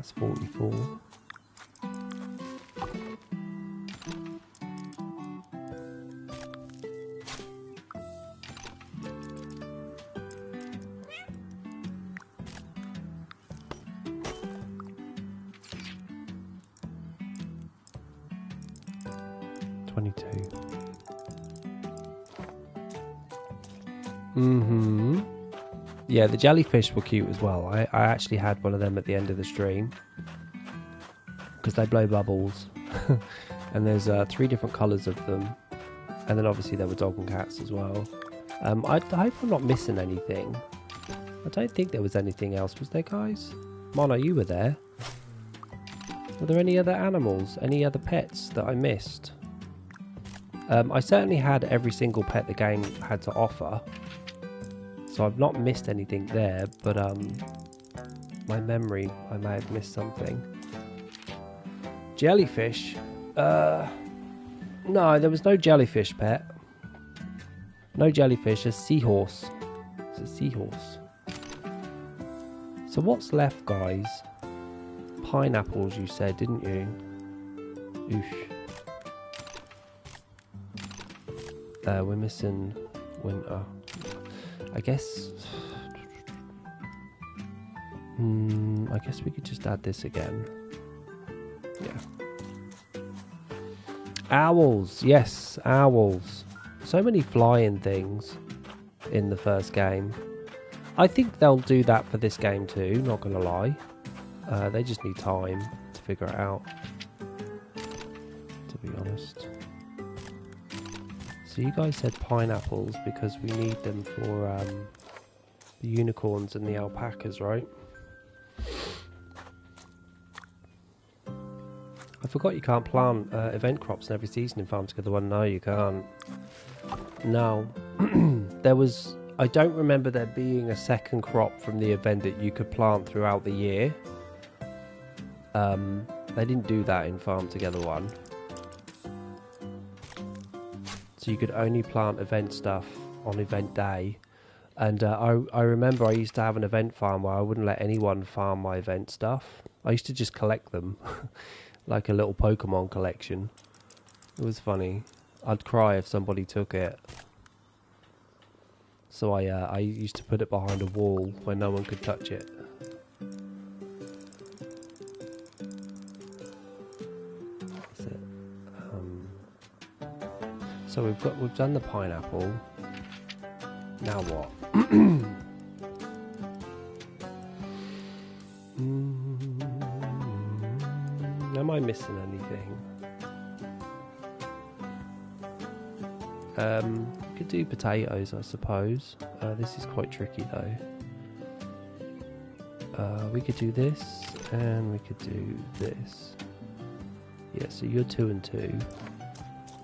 That's 44. Yeah, the jellyfish were cute as well. I actually had one of them at the end of the stream because they blow bubbles. And there's 3 different colours of them. And then obviously there were dog and cats as well. I hope I'm not missing anything. I don't think there was anything else, was there, guys? Mono, you were there. Were there any other animals? Any other pets that I missed? I certainly had every single pet the game had to offer. So I've not missed anything there, but my memory, I may have missed something. Jellyfish? No, there was no jellyfish pet. No jellyfish, a seahorse. It's a seahorse. So what's left, guys? Pineapples, you said, didn't you? Oosh. We're missing winter. I guess I guess we could just add this again. Yeah. Owls, yes, owls. So many flying things in the first game. I think they'll do that for this game too, not gonna lie. They just need time to figure it out, to be honest. So you guys said pineapples because we need them for the unicorns and the alpacas, right? I forgot you can't plant event crops in every season in Farm Together 1. No, you can't. No. There was... I don't remember there being a second crop from the event that you could plant throughout the year. They didn't do that in Farm Together 1. So you could only plant event stuff on event day. And I remember I used to have an event farm where I wouldn't let anyone farm my event stuff. I used to just collect them. Like a little Pokemon collection. It was funny. I'd cry if somebody took it. So I used to put it behind a wall where no one could touch it. That's it. So we've done the pineapple. Now what? Am I missing anything? We could do potatoes, I suppose. This is quite tricky though. We could do this, and we could do this. Yeah, so you're 2 and 2.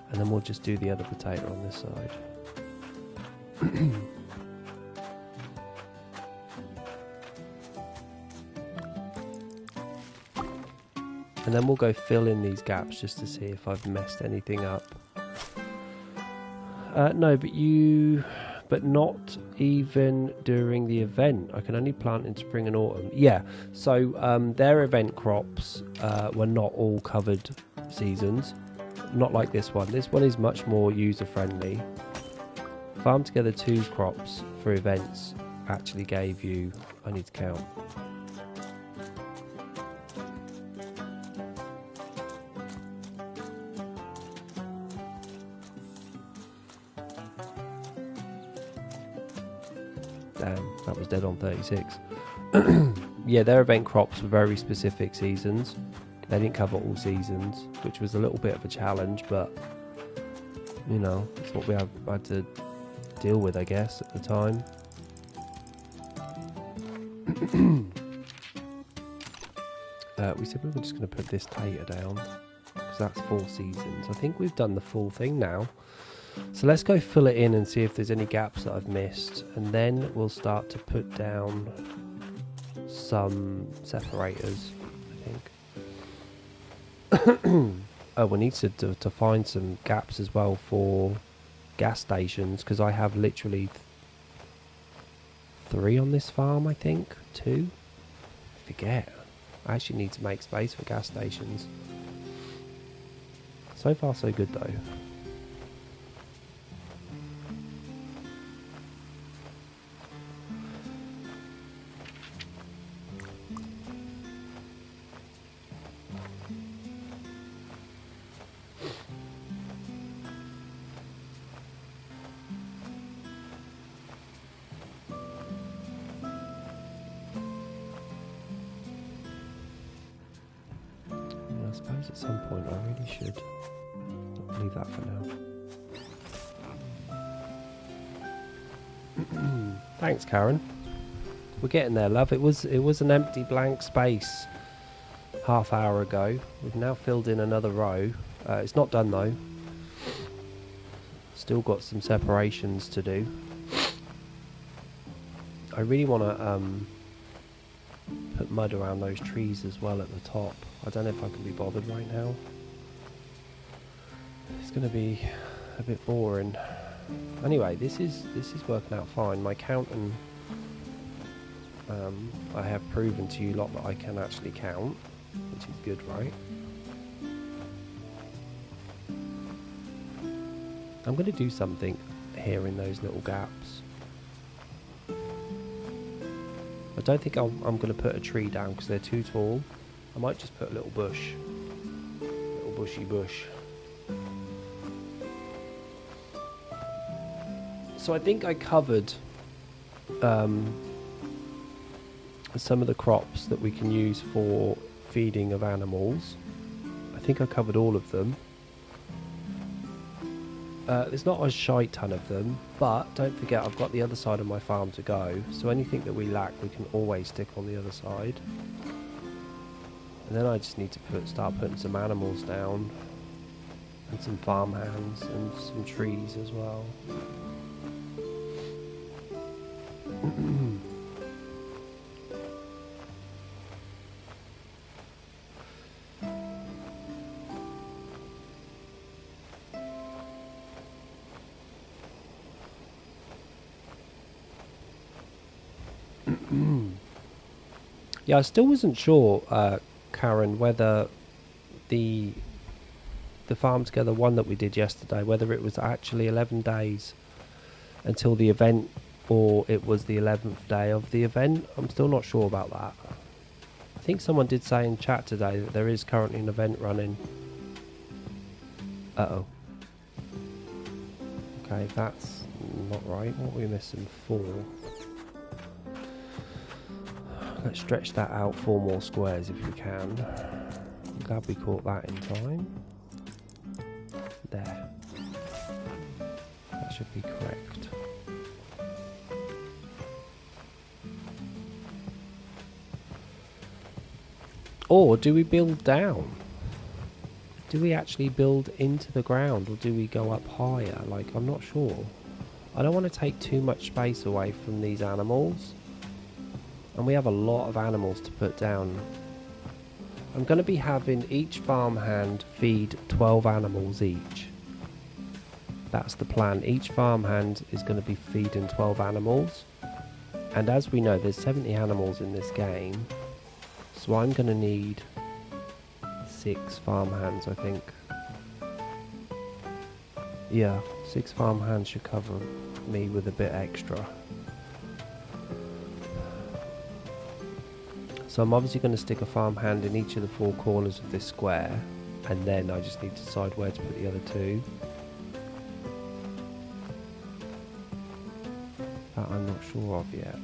And then we'll just do the other potato on this side. And then we'll go fill in these gaps just to see if I've messed anything up. No, but not even during the event. I can only plant in spring and autumn. Yeah, so their event crops were not all covered seasons. Not like this one. This one is much more user-friendly. Farm Together 2's crops for events actually gave you... I need to count. Damn, that was dead on 36. Yeah, their event crops were very specific seasons. They didn't cover all seasons, which was a little bit of a challenge, but you know, it's what we had to deal with, I guess, at the time. We said we were just going to put this tater down because that's 4 seasons. I think we've done the full thing now. So let's go fill it in and see if there's any gaps that I've missed, and then we'll start to put down some separators, I think. Oh, we need to find some gaps as well for gas stations, because I have literally 3 on this farm, I think. 2? I forget. I actually need to make space for gas stations. So far so good though. I suppose at some point I really should leave that for now. Thanks, Karen. We're getting there, love. It was an empty blank space half hour ago. We've now filled in another row. It's not done though. Still got some separations to do. I really want to put mud around those trees as well at the top. I don't know if I can be bothered right now. It's going to be a bit boring. Anyway, this is working out fine. My count and I have proven to you lot that I can actually count, which is good, right? I'm going to do something here in those little gaps. I don't think I'm going to put a tree down because they're too tall. I might just put a little bush. Little bushy bush. So I think I covered some of the crops that we can use for feeding of animals. I think I covered all of them. There's not a shite ton of them, but don't forget I've got the other side of my farm to go, so anything that we lack we can always stick on the other side. And then I just need to start putting some animals down, and some farmhands, and some trees as well. Yeah, I still wasn't sure, Karen, whether the farm together one that we did yesterday, whether it was actually 11 days until the event or it was the 11th day of the event. I'm still not sure about that. I think someone did say in chat today that there is currently an event running. Uh-oh. Okay, that's not right. What are we missing? 4. Let's stretch that out 4 more squares if we can. I'm glad we caught that in time. There. That should be correct. Or do we build down? Do we actually build into the ground or do we go up higher? Like, I'm not sure. I don't want to take too much space away from these animals. And we have a lot of animals to put down. I'm going to be having each farmhand feed 12 animals each. That's the plan. Each farmhand is going to be feeding 12 animals. And as we know, there's 70 animals in this game. So I'm going to need 6 farmhands, I think. Yeah, 6 farmhands should cover me with a bit extra. So I'm obviously going to stick a farmhand in each of the 4 corners of this square, and then I just need to decide where to put the other 2. That I'm not sure of yet.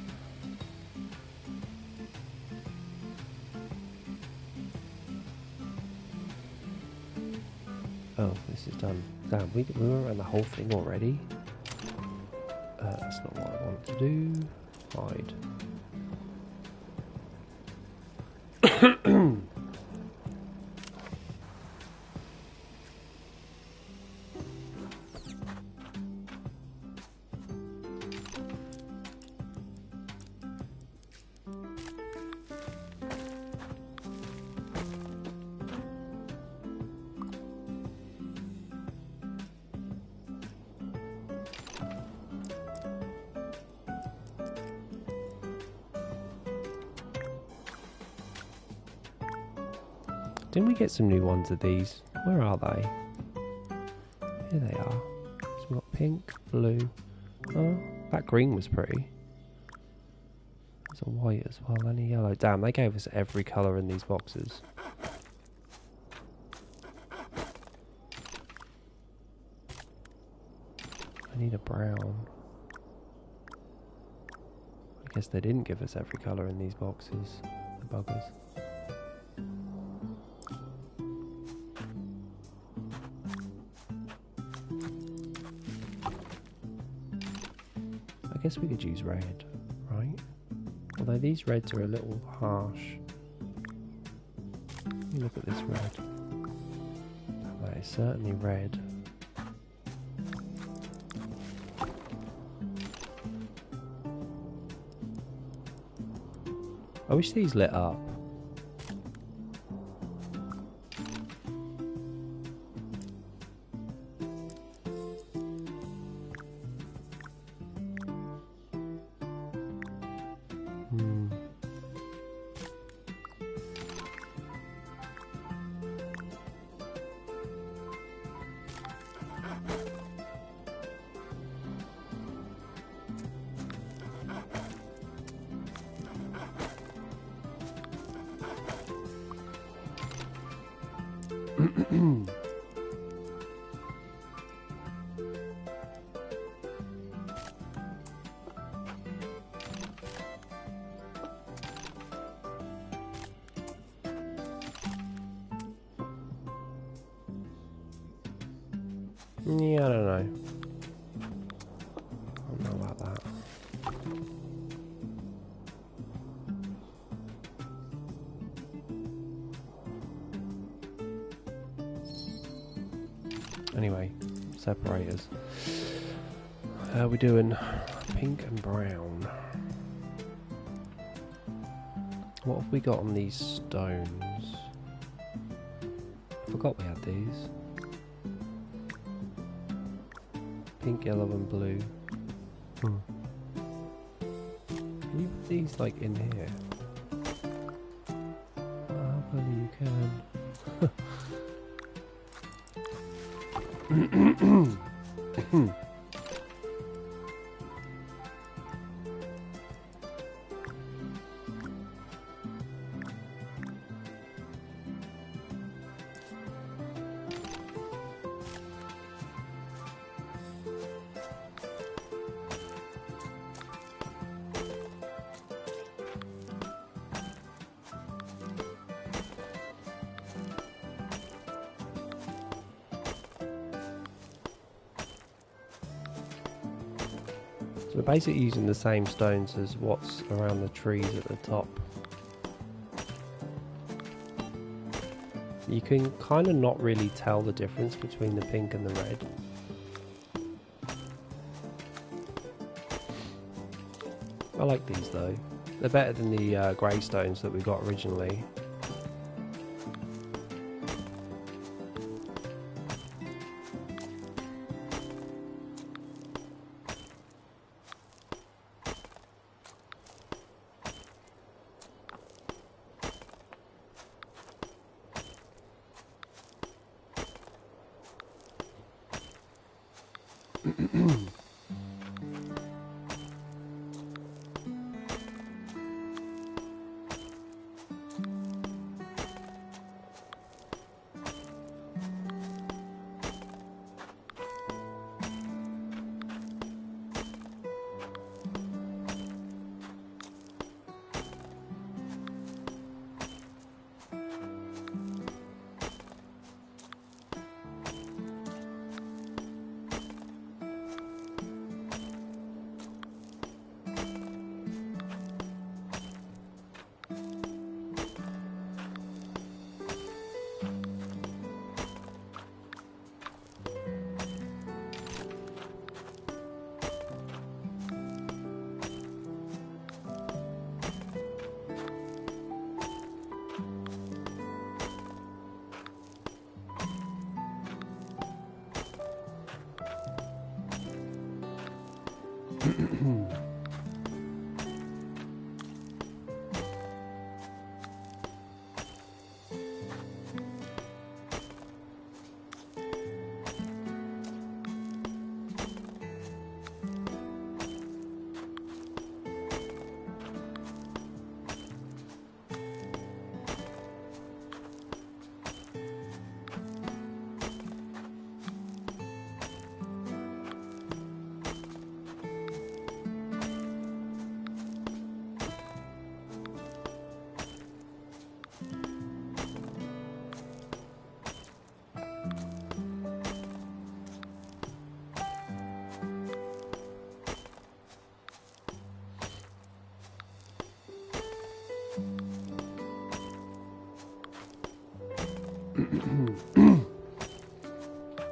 Oh, this is done. Damn, we were around the whole thing already. That's not what I want to do. Hide. Didn't we get some new ones of these? Where are they? Here they are. So we've got pink, blue. Oh, that green was pretty. There's a white as well, and a yellow. Damn, they gave us every colour in these boxes. I need a brown. I guess they didn't give us every colour in these boxes. The buggers. I guess we could use red, right? Although these reds are a little harsh. Let me look at this red. That is certainly red. I wish these lit up. Yeah, I don't know. I don't know about that. Anyway, separators. We're doing pink and brown. What have we got on these stones? I forgot we had these. Pink, yellow and blue. Can you put these like in here? Hopefully you can. So we're basically using the same stones as what's around the trees at the top. You can kind of not really tell the difference between the pink and the red. I like these though. They're better than the grey stones that we got originally.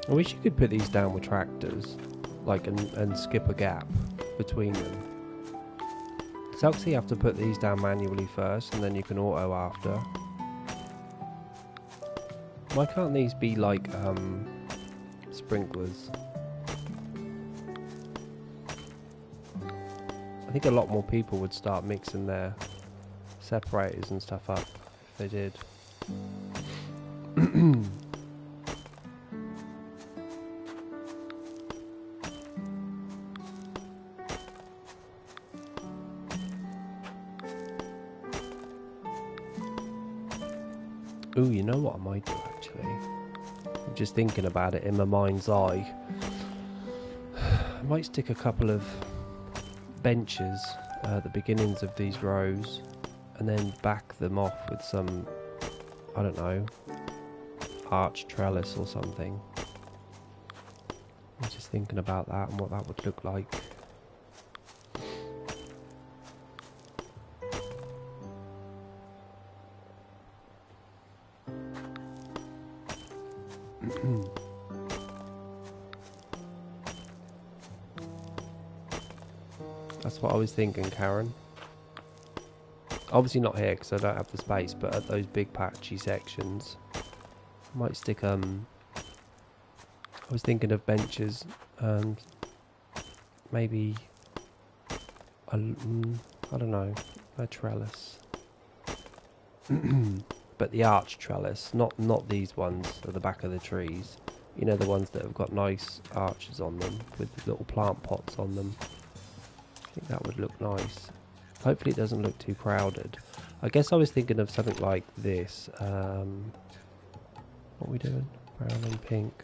I wish you could put these down with tractors, like, and skip a gap between them. Sucks you have to put these down manually first, and then you can auto after. Why can't these be like sprinklers? I think a lot more people would start mixing their separators and stuff up if they did. Ooh, you know what I might do actually? I'm just thinking about it in my mind's eye. I might stick a couple of benches at the beginnings of these rows and then back them off with some, I don't know, arch trellis or something. I'm just thinking about that and what that would look like. That's what I was thinking, Karen. Obviously not here because I don't have the space, but at those big patchy sections I might stick I was thinking of benches and maybe I don't know, a trellis. But the arch trellis, not these ones at the back of the trees. You know, the ones that have got nice arches on them with little plant pots on them. I think that would look nice. Hopefully it doesn't look too crowded. I guess I was thinking of something like this. What are we doing? Brown and pink.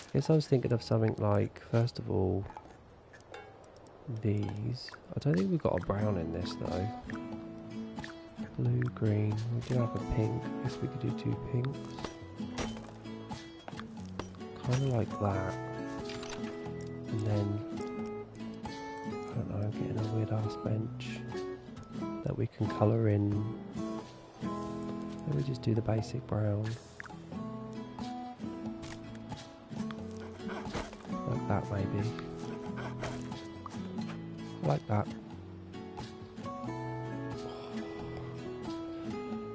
I guess I was thinking of something like, first of all, these. I don't think we've got a brown in this though. Blue, green. We do have a pink. I guess we could do 2 pinks. Kind of like that. And then, I don't know, getting a weird ass bench that we can colour in. Let me just do the basic brown. Like that maybe. Like that.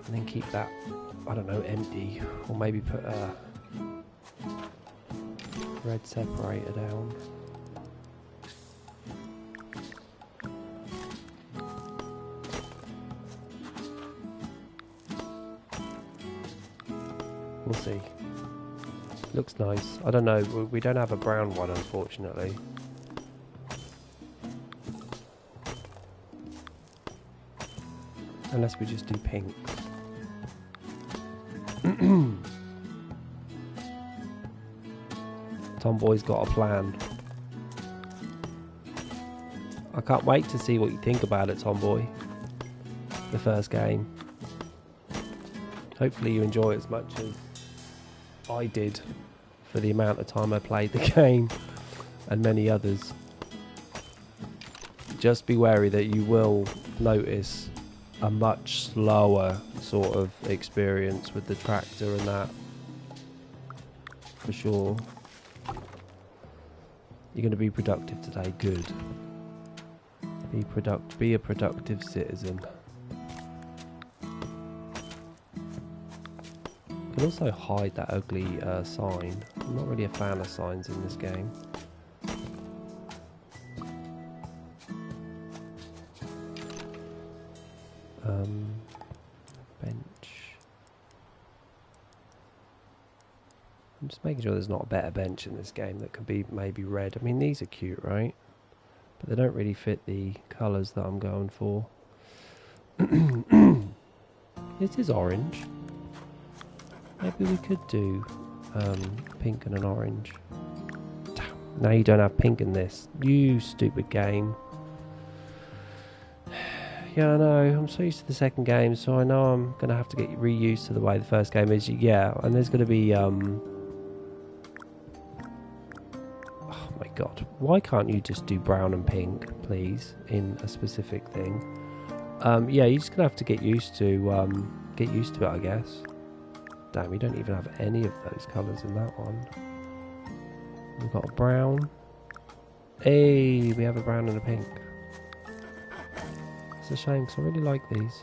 And then keep that, I don't know, empty. Or maybe put a red separator down. We'll see. Looks nice. I don't know, we don't have a brown one unfortunately. Unless we just do pinks. Tomboy's got a plan. I can't wait to see what you think about it, Tomboy. The first game. Hopefully you enjoy it as much as I did for the amount of time I played the game, and many others. Just be wary that you will notice a much slower sort of experience with the tractor and that, for sure. You're going to be productive today, good. Be a productive citizen. You can also hide that ugly sign. I'm not really a fan of signs in this game. Bench. I'm just making sure there's not a better bench in this game that could be maybe red. I mean, these are cute, right? But they don't really fit the colours that I'm going for. This is orange. Maybe we could do pink and an orange. Damn, now you don't have pink in this. You stupid game. Yeah, I know. I'm so used to the second game, so I know I'm going to have to get reused to the way the first game is. Yeah, and there's going to be... oh my god. Why can't you just do brown and pink, please, in a specific thing? Yeah, you're just going to have to get used to it, I guess. Damn, we don't even have any of those colours in that one. We've got a brown. Hey, we have a brown and a pink. It's a shame because I really like these.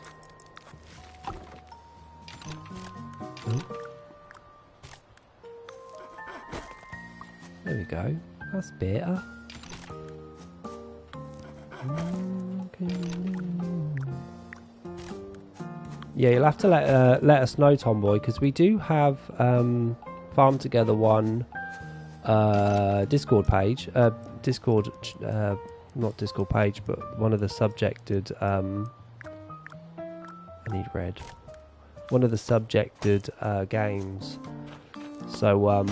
Oh. There we go. That's better. Yeah, you'll have to let us know, Tomboy, because we do have Farm Together one Discord page. Not Discord page, but one of the subjected. I need red. One of the subjected games. So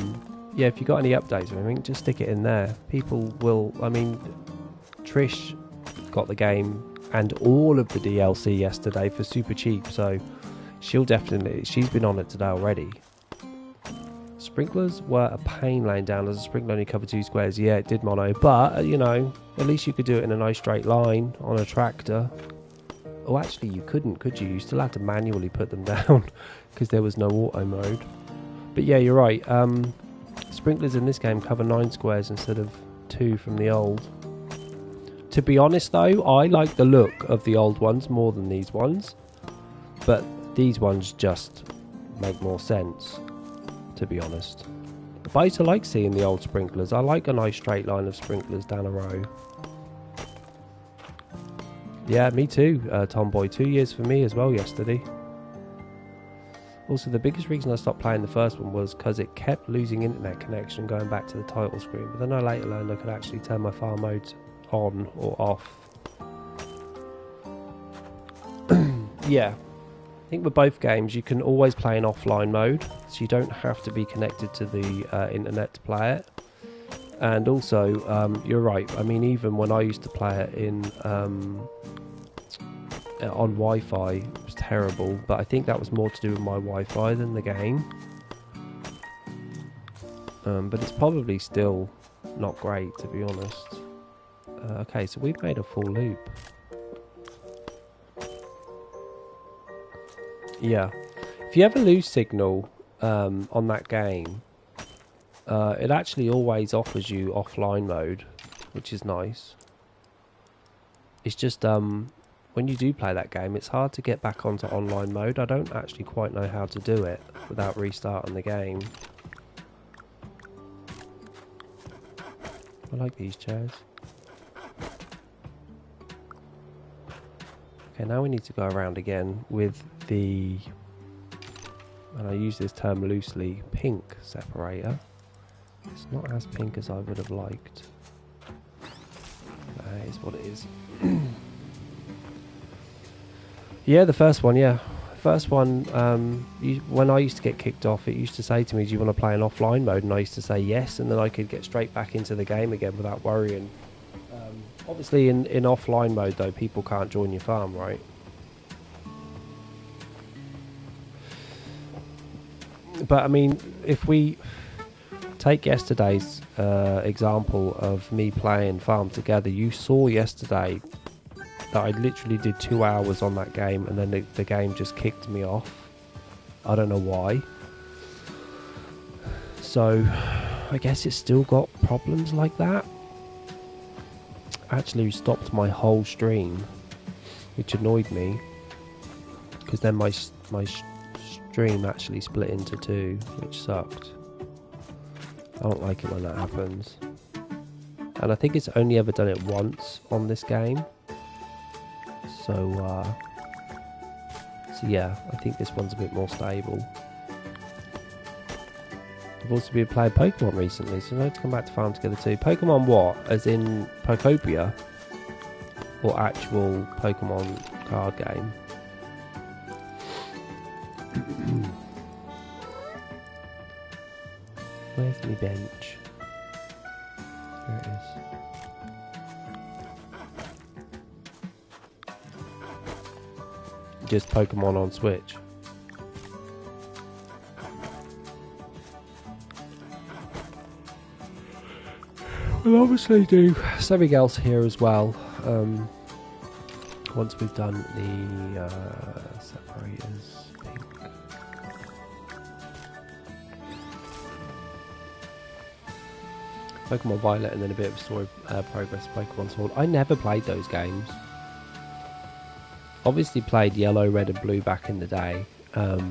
yeah, if you got any updates or anything, just stick it in there. People will. I mean, Trish got the game and all of the DLC yesterday for super cheap, so she's been on it today already. Sprinklers were a pain laying down as a sprinkler only covered 2 squares. Yeah, it did, Mono, but you know, at least you could do it in a nice straight line on a tractor. Oh, actually you couldn't, could you? You still had to manually put them down because there was no auto mode. But yeah, you're right, sprinklers in this game cover 9 squares instead of 2 from the old. To be honest though, I like the look of the old ones more than these ones, but these ones just make more sense, to be honest. But I used to like seeing the old sprinklers. I like a nice straight line of sprinklers down a row. Yeah, me too, Tomboy. 2 years for me as well yesterday. Also, the biggest reason I stopped playing the first one was because it kept losing internet connection going back to the title screen. But then I later learned I could actually turn my farm mode on or off. Yeah, I think with both games you can always play in offline mode, so you don't have to be connected to the internet to play it. And also, you're right, I mean, even when I used to play it in on Wi-Fi, it was terrible, but I think that was more to do with my Wi-Fi than the game. But it's probably still not great, to be honest. Okay, so we've made a full loop. Yeah, if you ever lose signal on that game, it actually always offers you offline mode, which is nice. It's just when you do play that game, it's hard to get back onto online mode. I don't actually quite know how to do it without restarting the game. I like these chairs. Okay, now we need to go around again with the, and I use this term loosely, pink separator. It's not as pink as I would have liked. That is what it is. Yeah, the first one, yeah. First one, when I used to get kicked off, it used to say to me, do you want to play in offline mode? And I used to say yes, and then I could get straight back into the game again without worrying. Obviously, in offline mode, though, people can't join your farm, right? But, I mean, if we take yesterday's example of me playing Farm Together, you saw yesterday that I literally did 2 hours on that game, and then the game just kicked me off. I don't know why. So, I guess it's still got problems like that. Actually stopped my whole stream, which annoyed me, because then my stream actually split into 2, which sucked. I don't like it when that happens, and I think it's only ever done it once on this game. So yeah, I think this one's a bit more stable. I've also been playing Pokemon recently, so I need to come back to Farm Together too. Pokemon what? As in Pokopia? Or actual Pokemon card game? Where's my bench? There it is. Just Pokemon on Switch. We'll obviously do something else here as well. Once we've done the separators, pink. Pokemon Violet, and then a bit of story progress. Pokemon Sword. I never played those games. Obviously played Yellow, Red, and Blue back in the day, but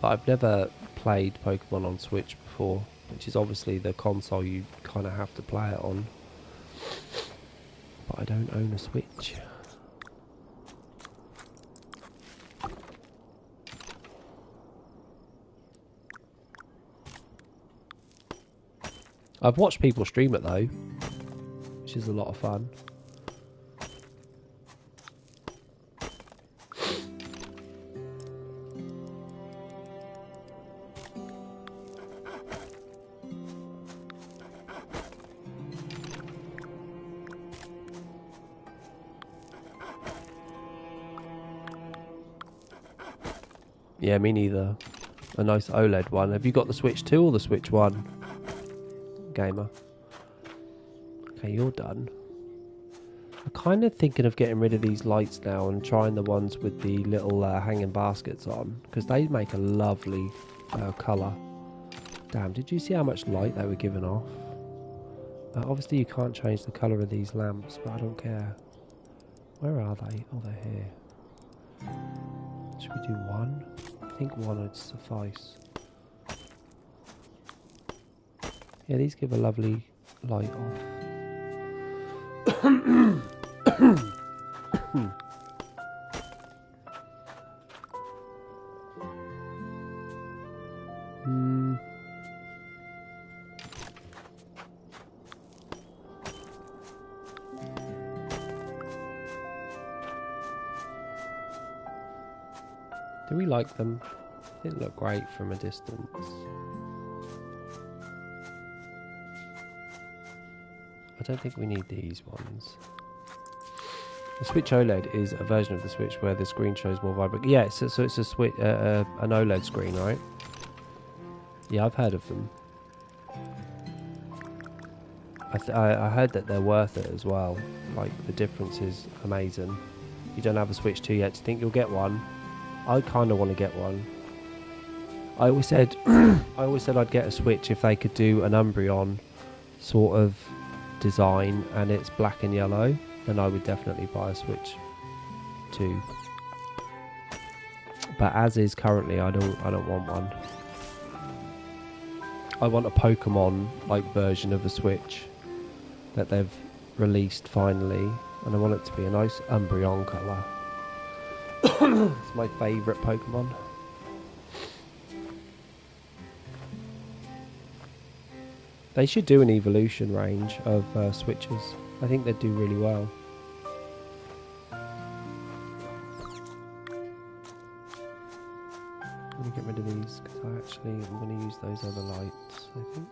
I've never played Pokemon on Switch before, which is obviously the console you kind of have to play it on. But I don't own a Switch. I've watched people stream it though, which is a lot of fun. Yeah, me neither. A nice OLED one. Have you got the Switch 2 or the Switch 1? Gamer. Okay, you're done. I'm kind of thinking of getting rid of these lights now and trying the ones with the little hanging baskets on, because they make a lovely colour. Damn, did you see how much light they were giving off? Obviously you can't change the colour of these lamps, but I don't care. Where are they? Oh, they're here. Should we do one? I think one would suffice. Yeah, these give a lovely light off. Do we like them? They look great from a distance. I don't think we need these ones. The Switch OLED is a version of the Switch where the screen shows more vibrant. Yeah, so it's a Switch, an OLED screen, right? Yeah, I've heard of them. I heard that they're worth it as well. Like, the difference is amazing. You don't have a Switch 2 yet. Do you think you'll get one? I kind of want to get one. I always said I'd get a Switch if they could do an Umbreon sort of design and it's black and yellow, then I would definitely buy a Switch 2. But as is currently, I don't want one. I want a Pokemon like version of the Switch that they've released finally, and I want it to be a nice Umbreon colour. It's my favourite Pokemon. They should do an evolution range of Switches. I think they'd do really well. Let me get rid of these because I'm going to use those other lights, I think.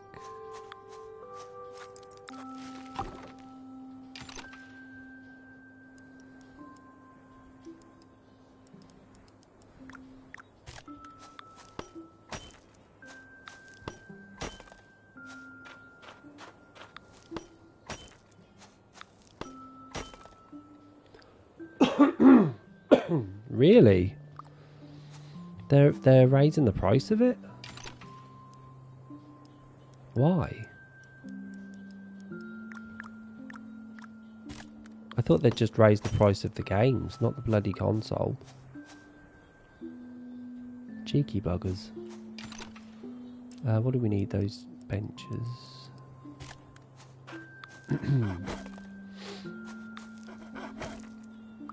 Really? They're raising the price of it? Why? I thought they'd just raise the price of the games, not the bloody console. Cheeky buggers. What do we need? Those benches.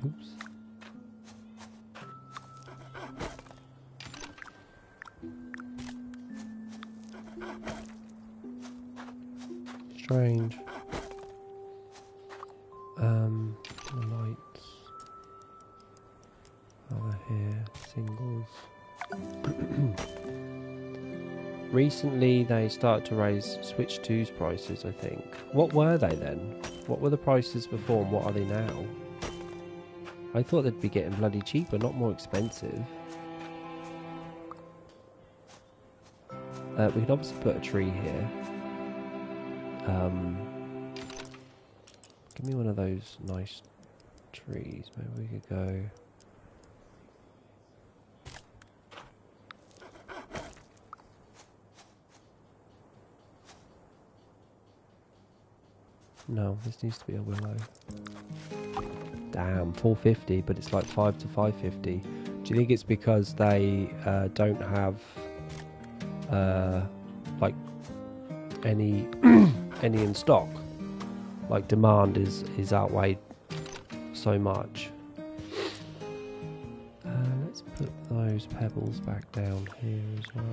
Oops. Strange. The lights. Over here. Singles. Recently they started to raise Switch 2's prices, I think. What were they then? What were the prices before and what are they now? I thought they'd be getting bloody cheaper, not more expensive. We can obviously put a tree here. Give me one of those nice trees. Maybe we could go... No, this needs to be a willow. Damn, 450, but it's like 5 to 550. Do you think it's because they don't have like any any in stock? Like demand is outweighed so much. Let's put those pebbles back down here as well.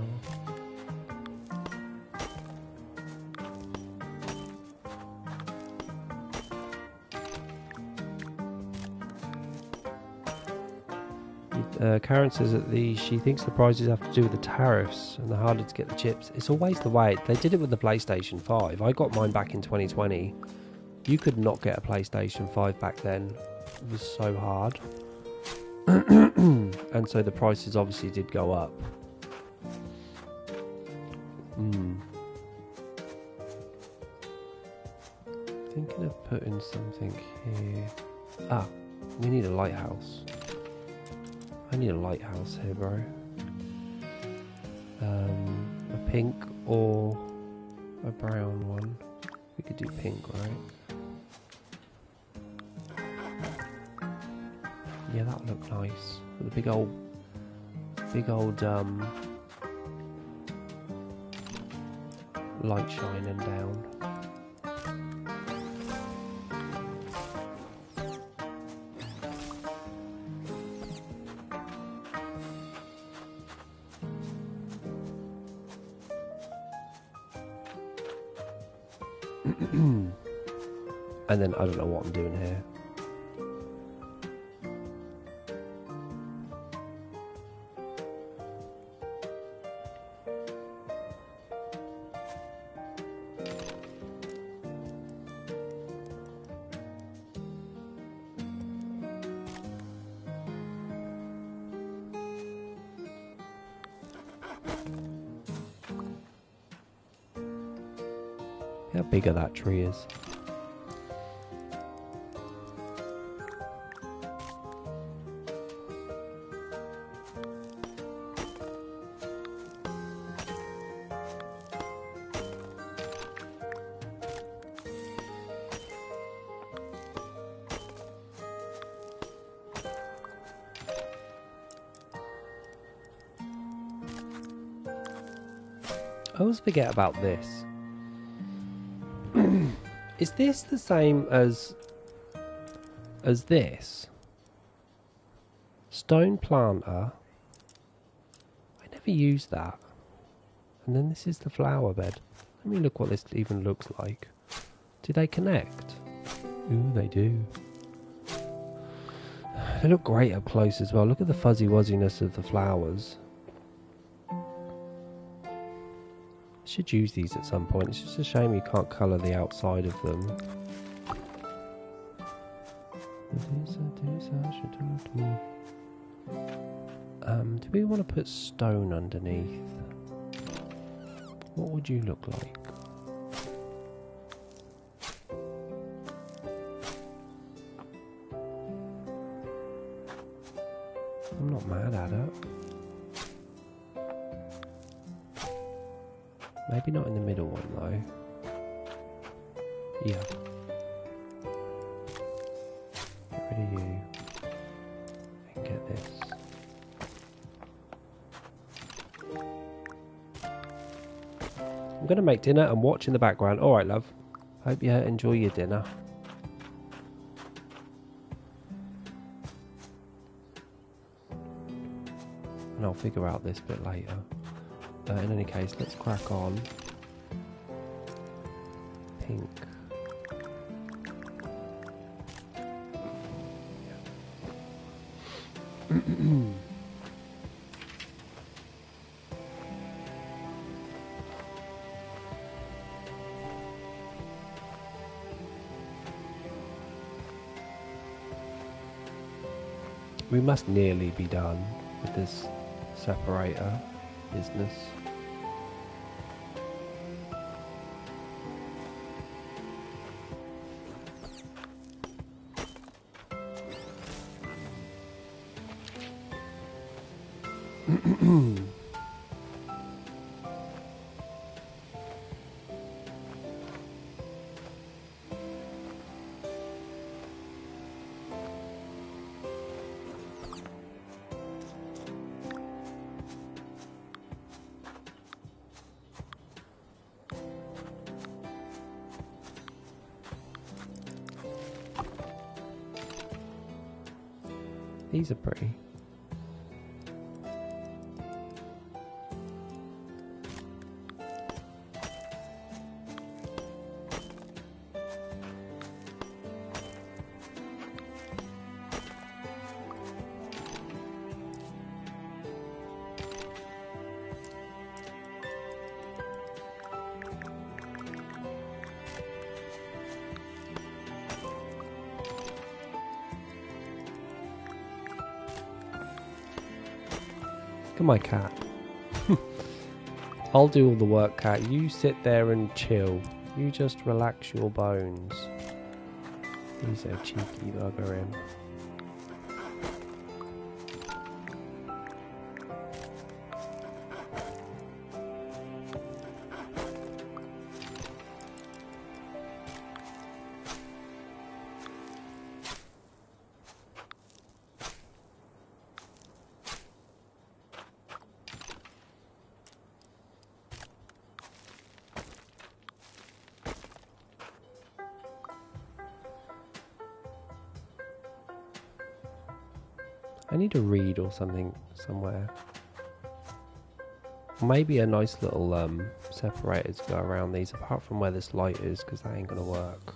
Karen says that she thinks the prices have to do with the tariffs and the harder to get the chips. It's always the way. They did it with the PlayStation 5. I got mine back in 2020. You could not get a PlayStation 5 back then. It was so hard. And so the prices obviously did go up. Thinking of putting something here. Ah, we need a lighthouse. I need a lighthouse here, bro. A pink or a brown one. We could do pink, right? Yeah, that would look nice. With a big old light shining down. And then I don't know what I'm doing here. How bigger that tree is. I always forget about this. Is this the same as this? Stone planter. I never used that. And then this is the flower bed. Let me look what this even looks like. Do they connect? Ooh, they do. They look great up close as well. Look at the fuzzy wuzziness of the flowers. Should use these at some point. It's just a shame you can't colour the outside of them. Do we want to put stone underneath? What would you look like? I'm not mad at it. Maybe not in the middle one though. Yeah. Get rid of you. And get this. I'm going to make dinner and watch in the background. Alright, love. Hope you enjoy your dinner. And I'll figure out this bit later. In any case, let's crack on. Pink. We must nearly be done with this separator business. These are pretty. Look at my cat. I'll do all the work, cat. You sit there and chill. You just relax your bones. He's a cheeky bugger in. I need to read or something somewhere. Maybe a nice little separator to go around these, apart from where this light is, because that ain't gonna work.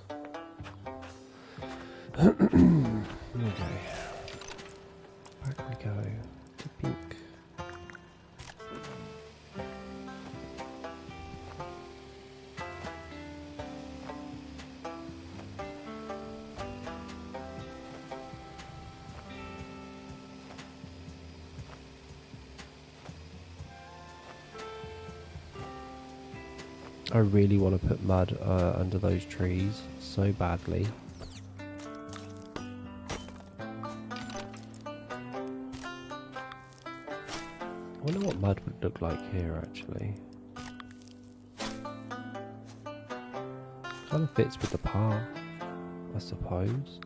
Okay. Back we go to pink. I really want to put mud under those trees so badly. I wonder what mud would look like here actually. Kind of fits with the path, I suppose.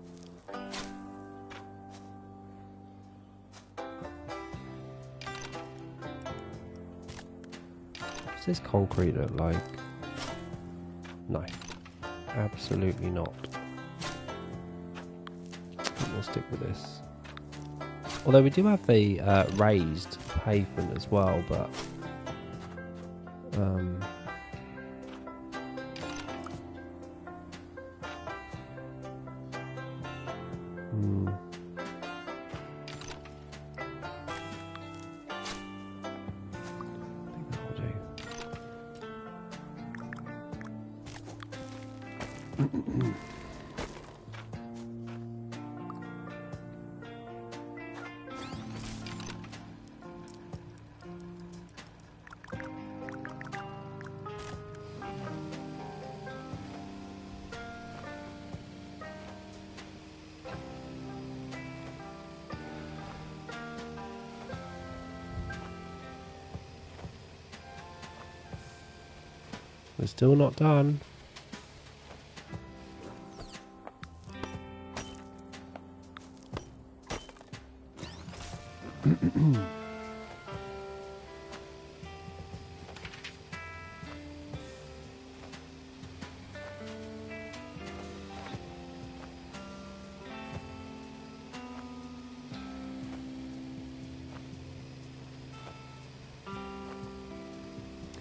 What's this concrete look like? No, absolutely not. I think we'll stick with this. Although we do have a raised pavement as well, but we're still not done.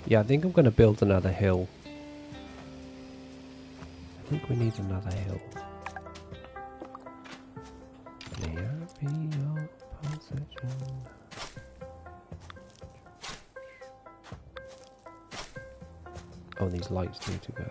Yeah, I think I'm going to build another hill. I think we need another hill. Oh, these lights need to go.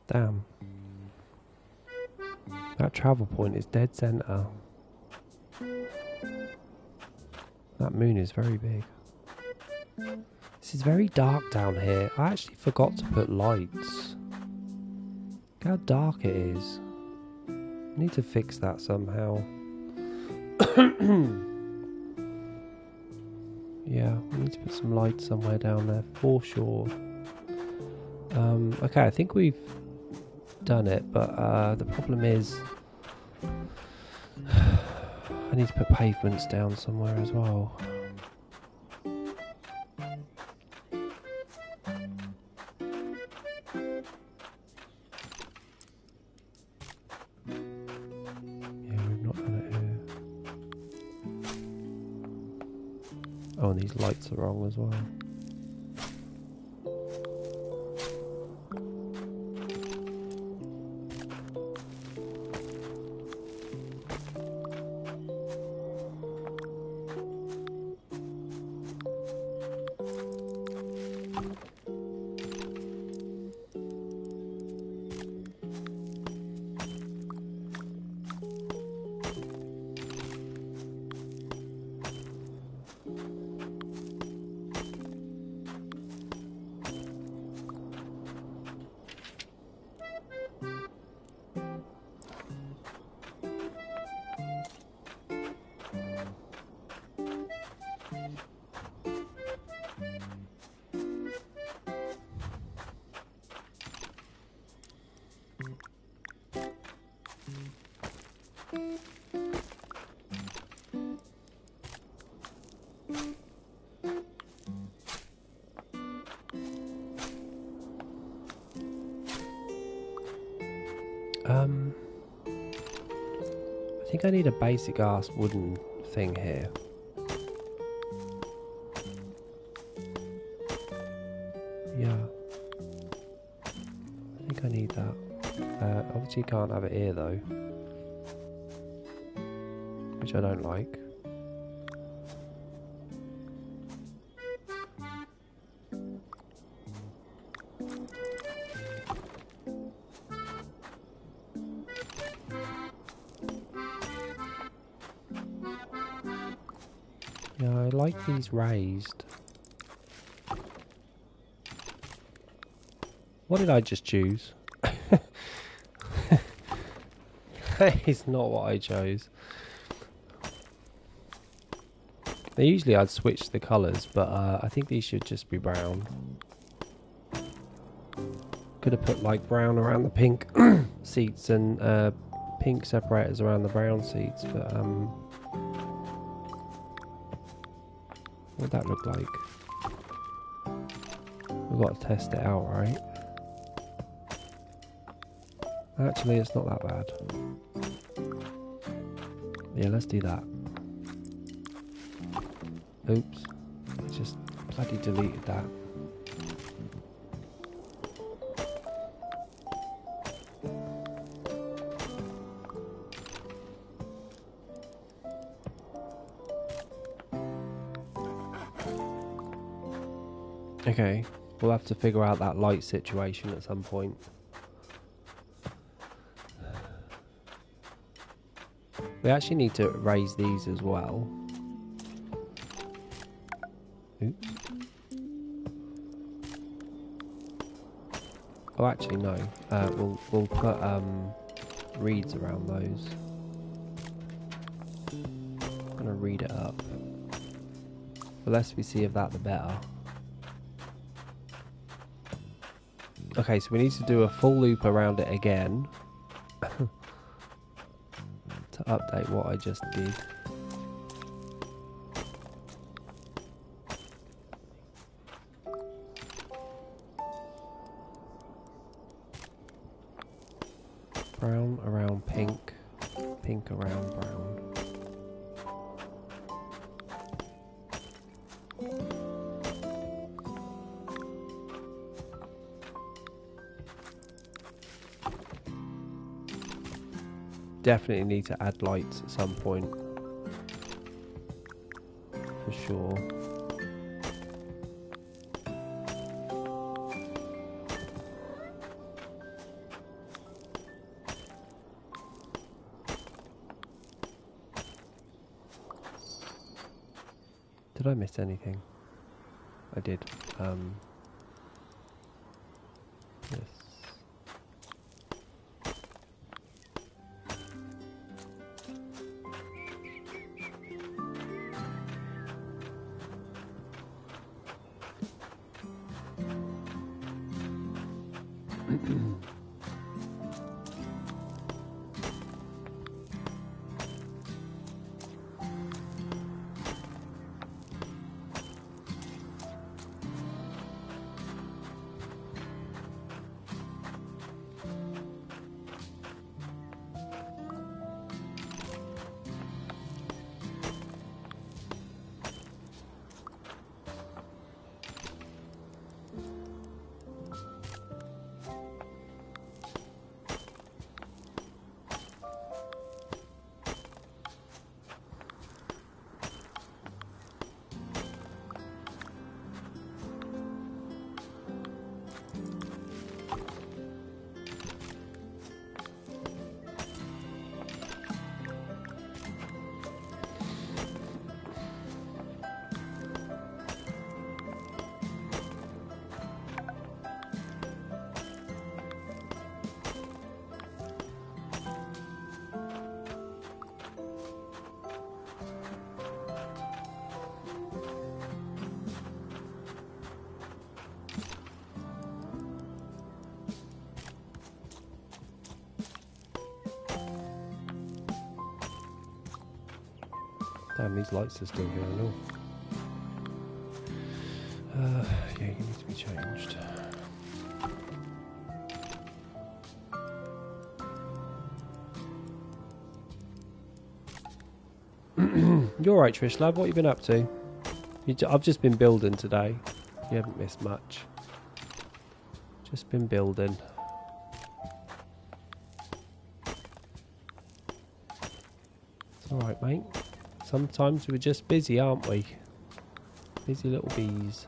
Damn. That travel point is dead center. That moon is very big. This is very dark down here. I actually forgot to put lights. how dark it is. I need to fix that somehow. Yeah, we need to put some light somewhere down there for sure. Okay, I think we've done it, but the problem is I need to put pavements down somewhere as well. Yeah, we've not done it here. Oh, and these lights are wrong as well. I think I need a basic ass wooden thing here. Yeah. I think I need that. Obviously you can't have it here though. Which I don't like. Yeah, I like these raised. What did I just choose? That is not what I chose. Now, usually I'd switch the colours, but I think these should just be brown. Could have put like brown around the pink seats and pink separators around the brown seats, but what would that look like? We've got to test it out, right? Actually, it's not that bad. Yeah, let's do that. Oops. I just bloody deleted that. Okay, we'll have to figure out that light situation at some point. We actually need to raise these as well. Oops. Oh, actually no. We'll put reeds around those. I'm gonna read it up. The less we see of that, the better. Okay, so we need to do a full loop around it again. To update what I just did. Brown around pink, pink around brown. Definitely need to add lights at some point. For sure. Did I miss anything? I did. Yes. Damn, these lights are still here and all. Yeah, you need to be changed. You're right, Trish, love. What have you been up to? I've just been building today. You haven't missed much. Just been building. It's alright, mate. Sometimes we're just busy, aren't we? Busy little bees.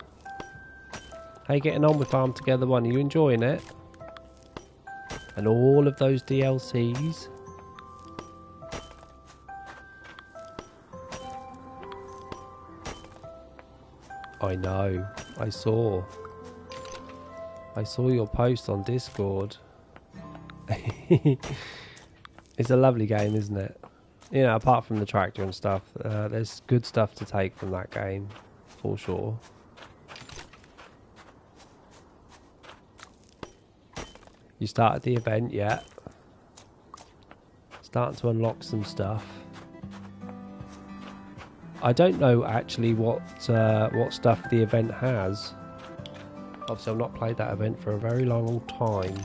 How you getting on with Farm Together 1? Are you enjoying it? And all of those DLCs? I know. I saw your post on Discord. It's a lovely game, isn't it? You know, apart from the tractor and stuff, there's good stuff to take from that game, for sure. You started the event yet? Starting to unlock some stuff. I don't know actually what stuff the event has. Obviously, I've not played that event for a very long time.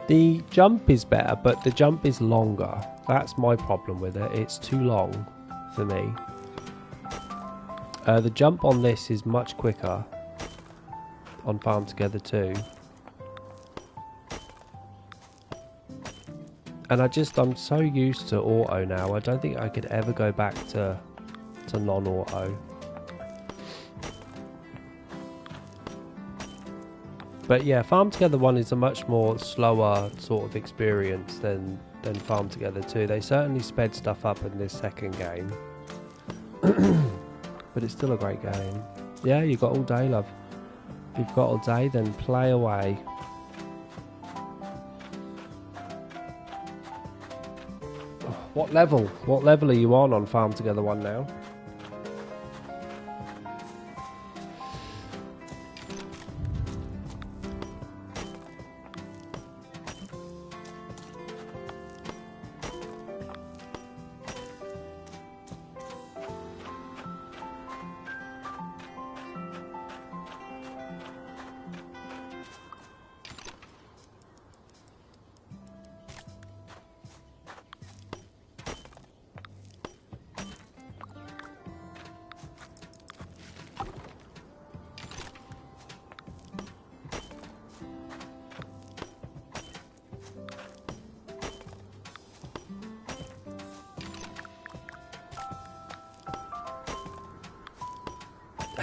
The jump is better, but the jump is longer. That's my problem with it. It's too long for me. The jump on this is much quicker on Farm Together 2. And I'm so used to auto now, I don't think I could ever go back to non-auto. But yeah, Farm Together 1 is a much more slower sort of experience than Farm Together 2. They certainly sped stuff up in this second game. But it's still a great game. Yeah, you've got all day, love. If you've got all day, then play away. What level? What level are you on Farm Together 1 now?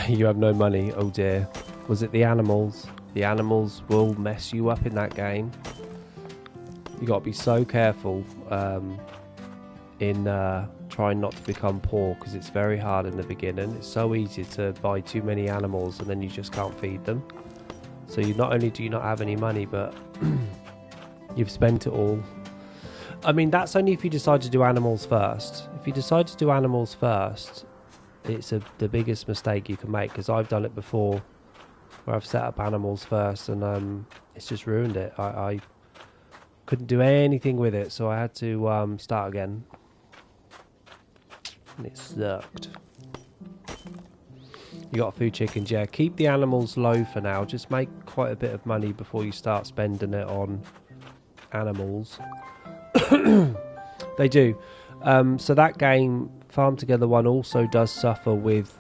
You have no money, oh dear. Was it the animals? The animals will mess you up in that game. You got to be so careful in trying not to become poor, because it's very hard in the beginning. It's so easy to buy too many animals and then you just can't feed them. So you not only do you not have any money, but you've spent it all. I mean, that's only if you decide to do animals first. If you decide to do animals first, it's the biggest mistake you can make, because I've done it before where I've set up animals first and it's just ruined it. I couldn't do anything with it, so I had to start again. And it sucked. You got food chickens, yeah. Keep the animals low for now. Just make quite a bit of money before you start spending it on animals. They do. So that game, Farm Together 1, also does suffer with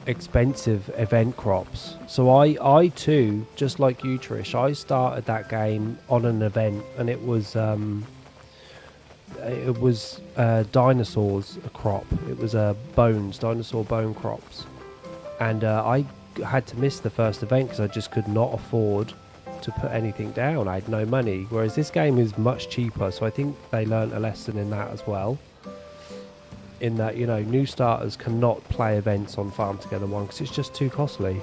expensive event crops. So I too, just like you, Trish, I started that game on an event, and it was dinosaurs a crop. It was dinosaur bone crops, and I had to miss the first event because I just could not afford to put anything down. I had no money, whereas this game is much cheaper, so I think they learned a lesson in that as well, in that, you know, new starters cannot play events on Farm Together 1 because it's just too costly.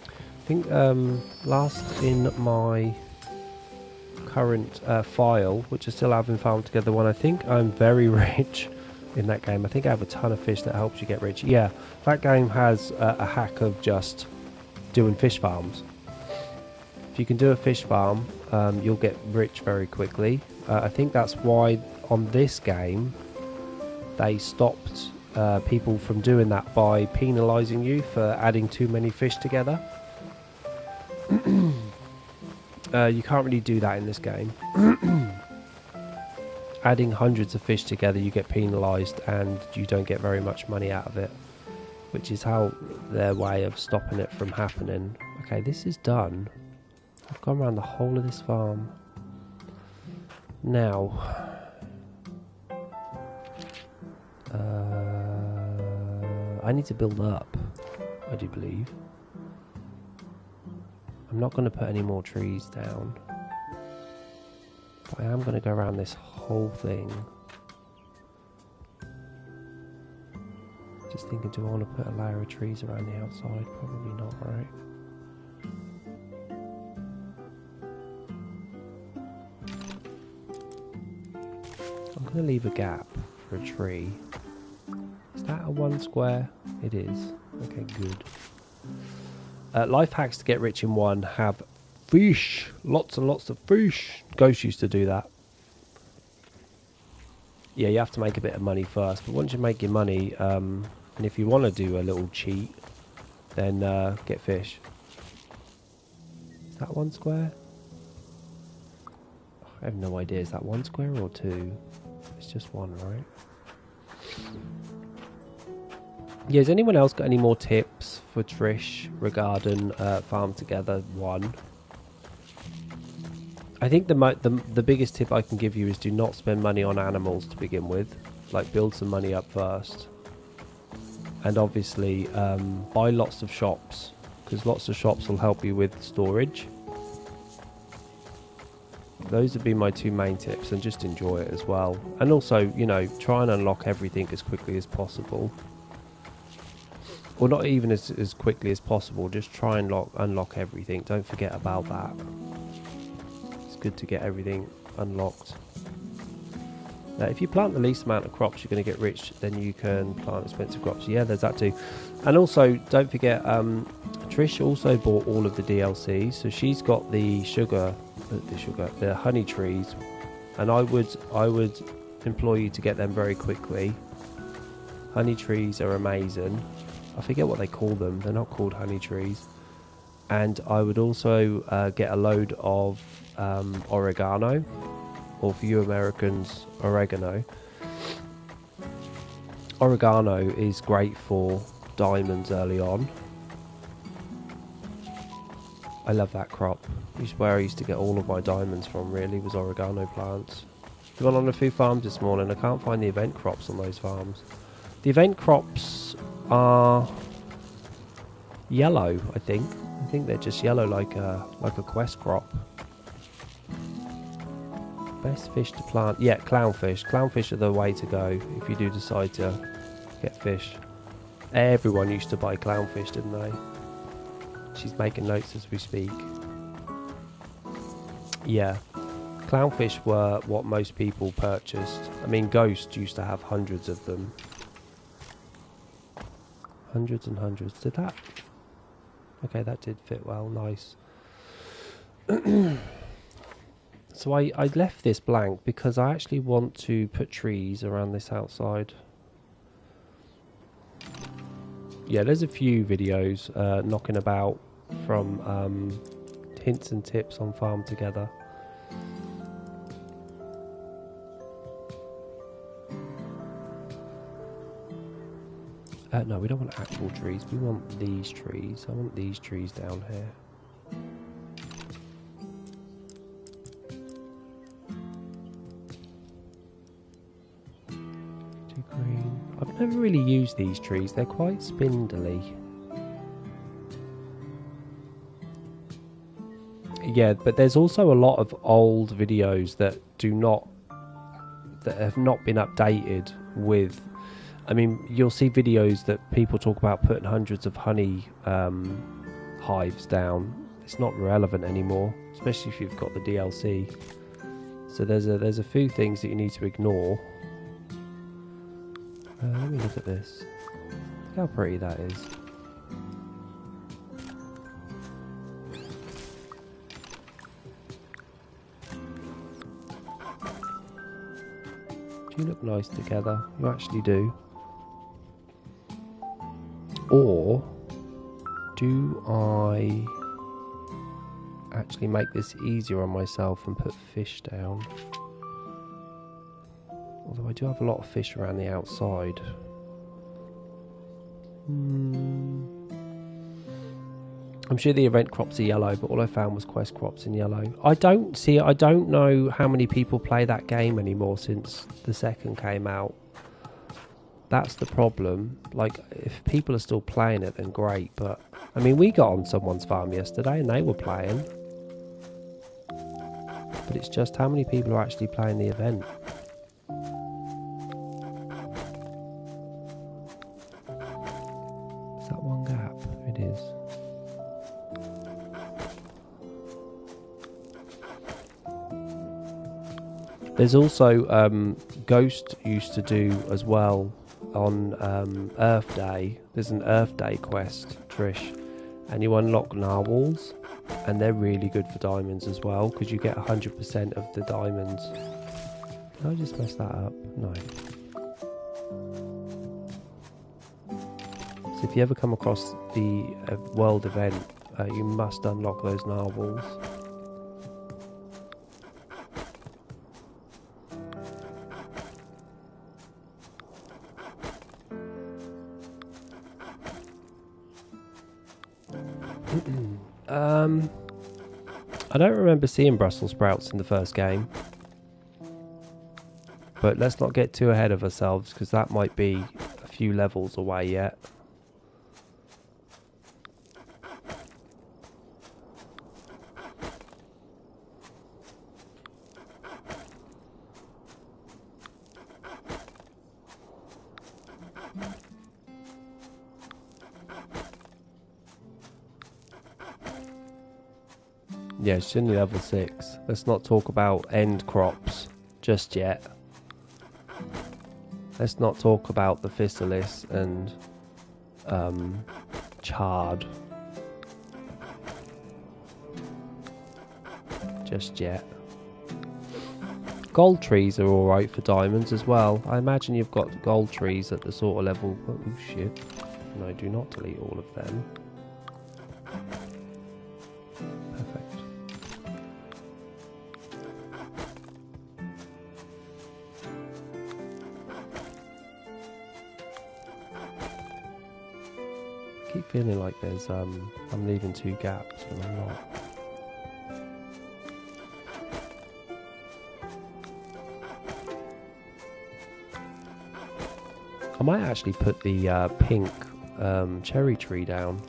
I think last in my current file, which I still have in Farm Together 1, I think I'm very rich in that game. I think I have a ton of fish that helps you get rich. Yeah, that game has a hack of just doing fish farms. If you can do a fish farm, you'll get rich very quickly. I think that's why on this game they stopped people from doing that by penalising you for adding too many fish together. You can't really do that in this game. Adding hundreds of fish together, you get penalised and you don't get very much money out of it, which is how their way of stopping it from happening. Okay, this is done. I've gone around the whole of this farm. Now, I need to build up, I do believe. I'm not going to put any more trees down, but I am going to go around this whole thing. Just thinking, do I want to put a layer of trees around the outside? Probably not, right? I'm going to leave a gap for a tree. Is that a 1 square? It is. Okay, good. Life hacks to get rich in 1 have fish. Lots and lots of fish. Ghost used to do that. Yeah, you have to make a bit of money first, but once you make your money, and if you want to do a little cheat, then get fish. Is that 1 square? I have no idea. Is that 1 square or 2? It's just 1, right? Yeah, has anyone else got any more tips for Trish regarding Farm Together 1? I think the biggest tip I can give you is do not spend money on animals to begin with. Like, build some money up first. And obviously buy lots of shops, because lots of shops will help you with storage. Those would be my 2 main tips, and just enjoy it as well. And also, you know, try and unlock everything as quickly as possible. Well, not even as quickly as possible, just try and unlock everything. Don't forget about that. It's good to get everything unlocked. Now, if you plant the least amount of crops, you're going to get rich, then you can plant expensive crops. Yeah, there's that too. And also, don't forget, Trish also bought all of the DLCs, so she's got the honey trees, and I would implore you to get them very quickly. Honey trees are amazing. I forget what they call them. They're not called honey trees. And I would also get a load of oregano, or for you Americans, oregano. Oregano is great for diamonds early on. I love that crop. It's where I used to get all of my diamonds from, really, was oregano plants. I've gone on a few farms this morning. I can't find the event crops on those farms. The event crops are yellow, I think. I think they're just yellow, like a quest crop. Best fish to plant. Yeah, clownfish. Clownfish are the way to go if you do decide to get fish. Everyone used to buy clownfish, didn't they? She's making notes as we speak. Yeah. Clownfish were what most people purchased. I mean, Ghost used to have hundreds of them. Hundreds and hundreds. Did that? Okay, that did fit well. Nice. So I left this blank because I actually want to put trees around this outside. Yeah, there's a few videos knocking about from hints and tips on Farm Together. No, we don't want actual trees. We want these trees. I want these trees down here. Too green. I've never really used these trees. They're quite spindly. Yeah, but there's also a lot of old videos that have not been updated with. I mean, you'll see videos that people talk about putting hundreds of honey hives down. It's not relevant anymore, especially if you've got the DLC. So there's a few things that you need to ignore. Let me look at this. Look how pretty that is. You look nice together. You actually do. Or do I actually make this easier on myself and put fish down? Although I do have a lot of fish around the outside. I'm sure the event crops are yellow, but all I found was quest crops in yellow. I don't know how many people play that game anymore since the second came out. That's the problem. Like, if people are still playing it, then great. But I mean, we got on someone's farm yesterday and they were playing. But it's just how many people are actually playing the event. Is that one gap? It is. There's also Ghost used to do as well on Earth Day. There's an Earth Day quest, Trish, and you unlock narwhals, and they're really good for diamonds as well because you get 100% of the diamonds. Did I just mess that up? No. So if you ever come across the world event, you must unlock those narwhals. I don't remember seeing Brussels sprouts in the first game, but let's not get too ahead of ourselves because that might be a few levels away yet. Yeah, it's only level 6. Let's not talk about end crops just yet. Let's not talk about the Physalis and Chard just yet. Gold trees are alright for diamonds as well. I imagine you've got gold trees at the sort of level... Oh shit. No, do not delete all of them. Perfect. I keep feeling like there's I'm leaving 2 gaps, but I'm not. I might actually put the pink cherry tree down.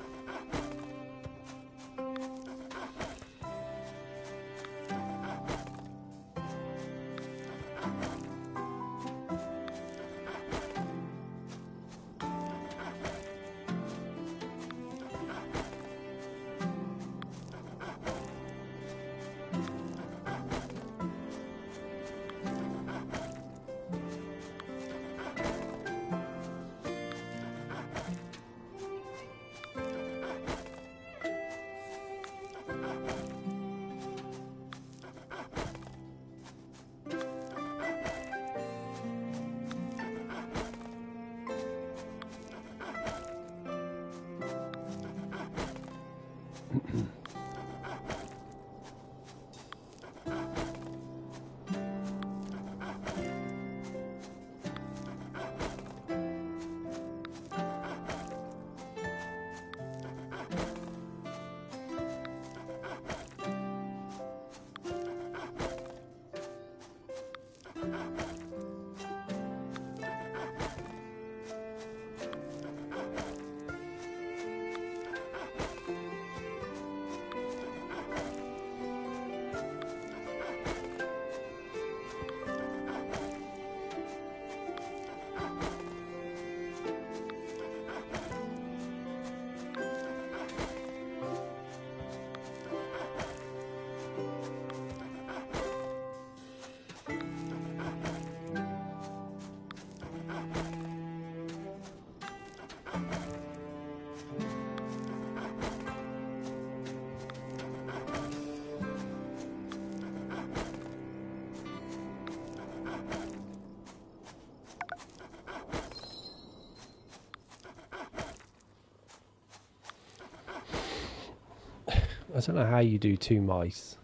I don't know how you do 2 mice.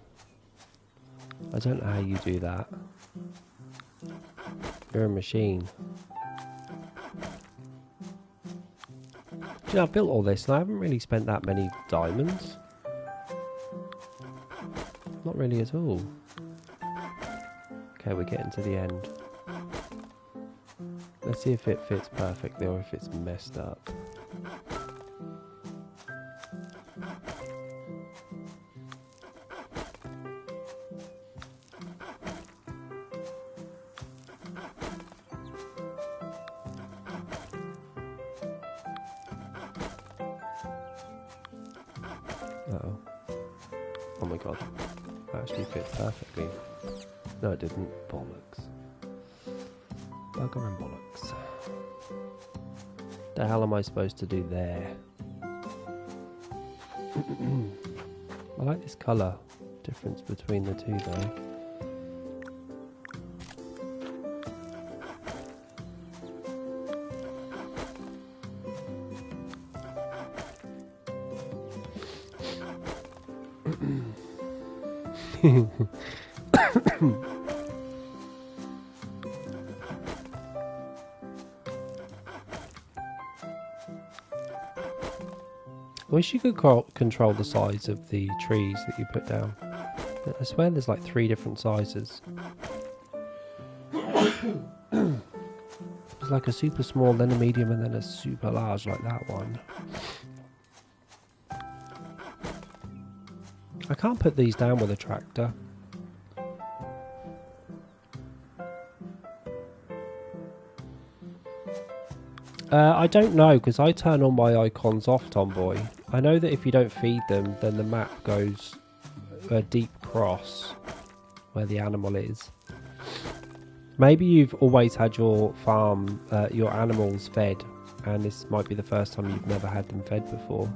I don't know how you do that. You're a machine. Do you know, I've built all this and I haven't really spent that many diamonds. Not really at all. Okay, we're getting to the end. Let's see if it fits perfectly or if it's messed up. Uh-oh. Oh my god. That actually fits perfectly. No, it didn't. Bollocks. Bugger and bollocks. The hell am I supposed to do there? I like this colour difference between the two though. I wish you could control the size of the trees that you put down. I swear there's like 3 different sizes. There's like a super small, then a medium, and then a super large like that one. I can't put these down with a tractor. I don't know, because I turn all my icons off, Tomboy. I know that if you don't feed them, then the map goes a deep cross where the animal is. Maybe you've always had your farm, your animals fed, and this might be the first time you've never had them fed before.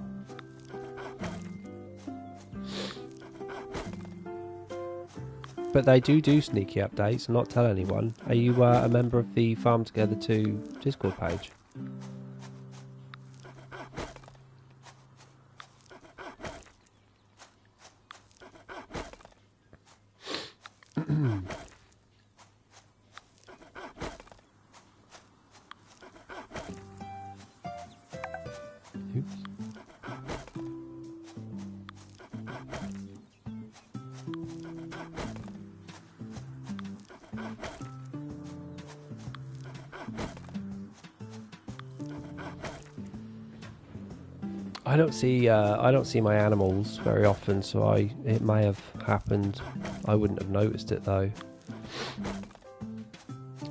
But they do sneaky updates, and not tell anyone. Are you a member of the Farm Together 2 Discord page? Oops. I don't see my animals very often, so it may have happened. I wouldn't have noticed it though.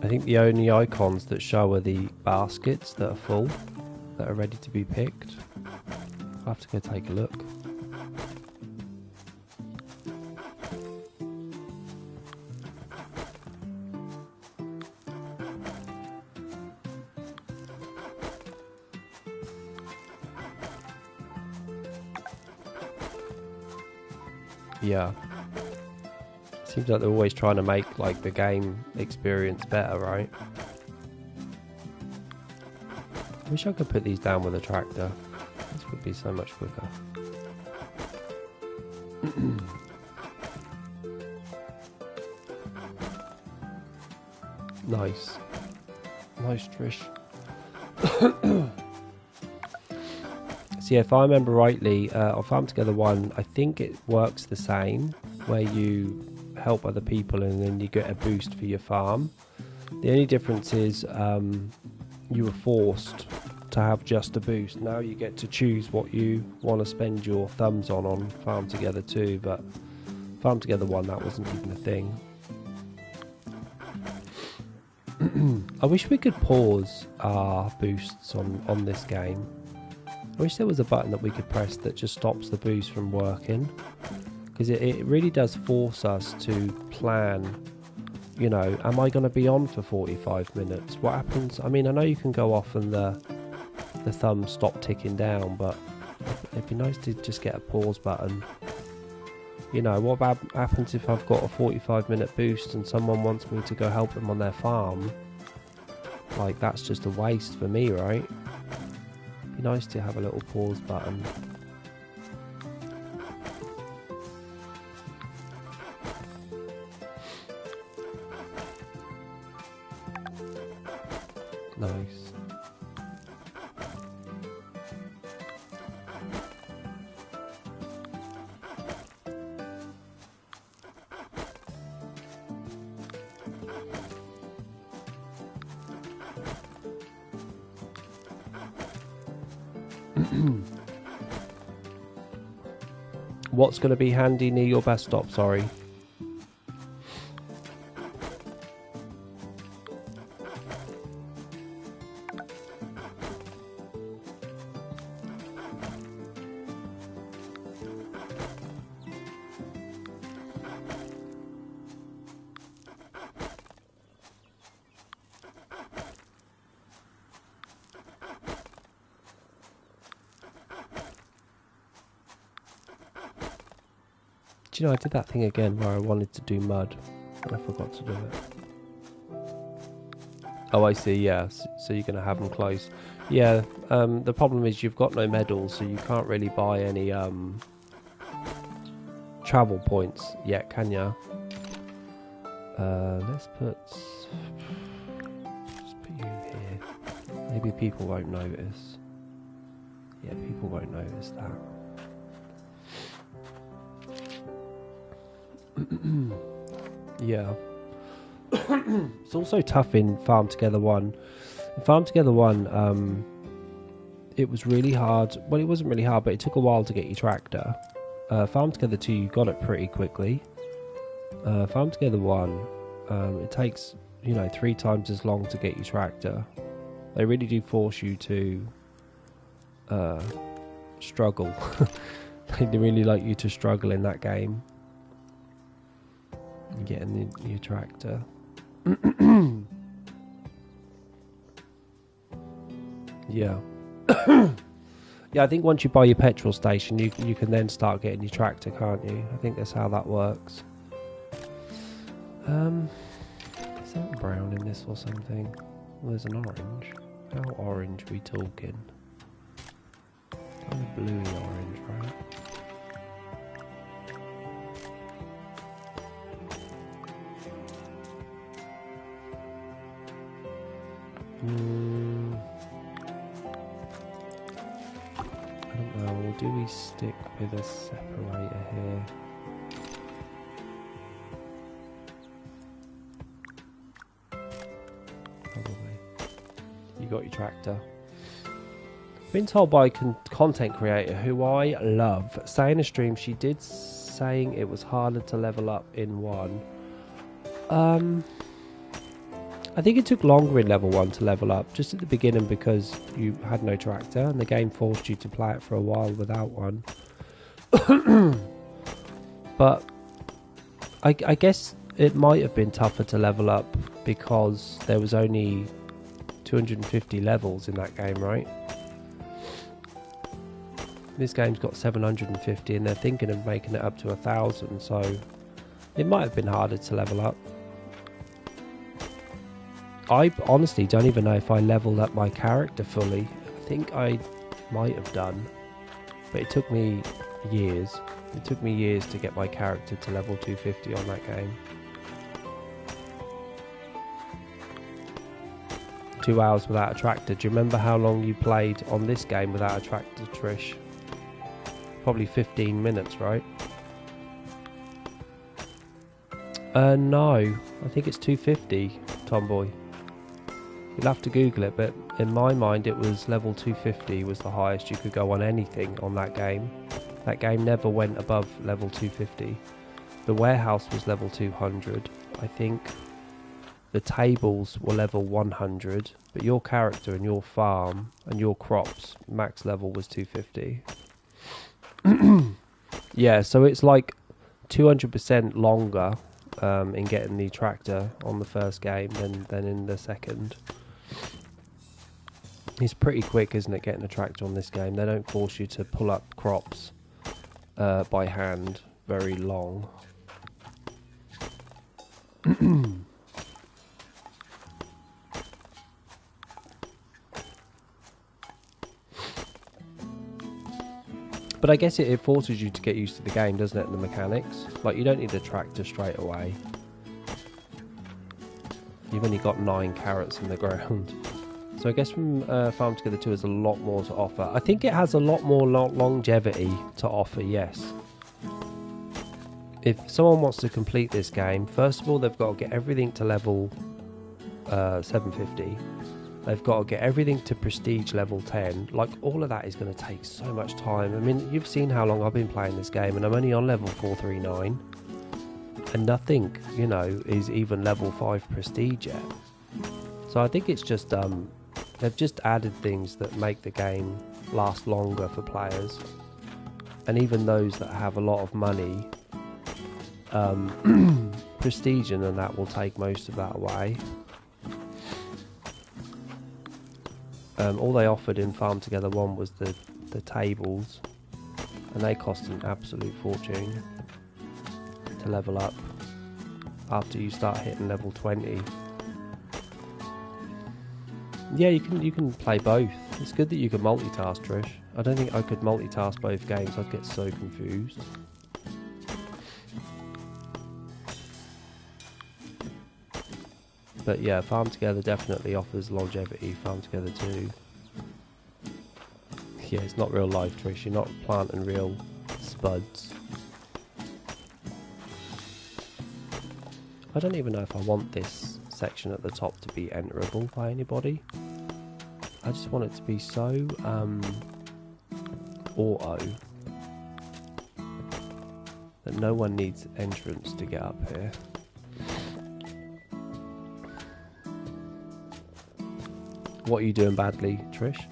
I think the only icons that show are the baskets that are full, that are ready to be picked. I'll have to go take a look. Yeah. Seems like they're always trying to make like the game experience better, right? I wish I could put these down with a tractor. This would be so much quicker. Nice. Nice, Trish. So yeah, if I remember rightly, on Farm Together 1, I think it works the same, where you help other people and then you get a boost for your farm. The only difference is you were forced to have just a boost. Now you get to choose what you want to spend your thumbs on Farm Together 2, but Farm Together 1, that wasn't even a thing. I wish we could pause our boosts on this game. I wish there was a button that we could press that just stops the boost from working, because it really does force us to plan, you know, am I going to be on for 45 minutes? What happens? I mean, I know you can go off and the thumbs stop ticking down, but it'd be nice to just get a pause button. You know, what happens if I've got a 45-minute boost and someone wants me to go help them on their farm? Like, that's just a waste for me, right? Be nice to have a little pause button. Nice. What's going to be handy near your best stop? Sorry. Do you know, I did that thing again where I wanted to do mud and I forgot to do it. Oh, I see, yeah, so you're going to have them close. Yeah, the problem is you've got no medals, so you can't really buy any travel points yet, can you? Let's put you here. Maybe people won't notice. Yeah, people won't notice that. Yeah. It's also tough in Farm Together 1. In Farm Together 1, it was really hard. Well, it wasn't really hard, but it took a while to get your tractor. Farm Together 2, you got it pretty quickly. Farm Together 1, it takes, you know, 3 times as long to get your tractor. They really do force you to struggle. They really like you to struggle in that game. Getting your tractor. Yeah. Yeah, I think once you buy your petrol station, you can then start getting your tractor, can't you? I think that's how that works. Is that brown in this or something? Well, there's an orange. How orange are we talking? Kind of bluey orange, right? I don't know, do we stick with a separator here? Probably. You got your tractor. Been told by a content creator who I love, saying in a stream she did saying it was harder to level up in 1. I think it took longer in level 1 to level up, just at the beginning because you had no tractor and the game forced you to play it for a while without one. But I guess it might have been tougher to level up because there was only 250 levels in that game, right? This game's got 750 and they're thinking of making it up to 1,000, so it might have been harder to level up. I honestly don't even know if I leveled up my character fully. I think I might have done, but it took me years. It took me years to get my character to level 250 on that game. 2 hours without a tractor. Do you remember how long you played on this game without a tractor, Trish? Probably 15 minutes, right? No, I think it's 250, Tomboy. You'll have to Google it, but in my mind it was level 250 was the highest you could go on anything on that game. That game never went above level 250. The warehouse was level 200. I think the tables were level 100, but your character and your farm and your crops max level was 250. Yeah, so it's like 200% longer in getting the tractor on the first game than in the second. It's pretty quick, isn't it, getting a tractor on this game? They don't force you to pull up crops by hand very long. But I guess it forces you to get used to the game, doesn't it, and the mechanics? Like, you don't need a tractor straight away. You've only got 9 carrots in the ground. So I guess from Farm Together 2 has a lot more to offer. I think it has a lot more longevity to offer, yes. If someone wants to complete this game, first of all, they've got to get everything to level 750. They've got to get everything to prestige level 10. Like, all of that is going to take so much time. I mean, you've seen how long I've been playing this game, and I'm only on level 439. And nothing, you know, is even level 5 prestige yet. So I think it's just, they've just added things that make the game last longer for players. And even those that have a lot of money, prestige and that will take most of that away. All they offered in Farm Together 1 was the tables, and they cost an absolute fortune to level up after you start hitting level 20. Yeah, you can play both. It's good that you can multitask, Trish. I don't think I could multitask both games. I'd get so confused. But yeah, Farm Together definitely offers longevity. Farm Together 2. Yeah, it's not real life, Trish. You're not planting real spuds. I don't even know if I want this section at the top to be enterable by anybody. I just want it to be so auto that no one needs entrance to get up here. What are you doing badly, Trish?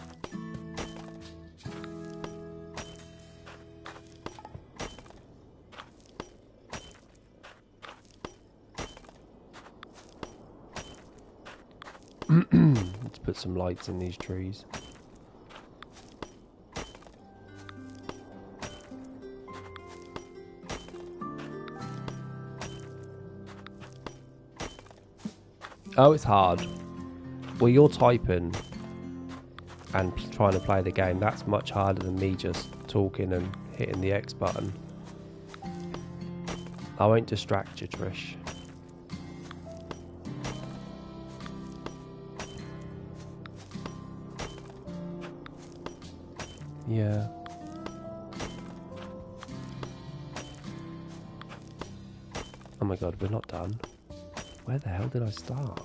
Let's put some lights in these trees. Oh, it's hard. Well, you're typing and trying to play the game. That's much harder than me just talking and hitting the X button. I won't distract you, Trish. Yeah. Oh my god, we're not done. Where the hell did I start?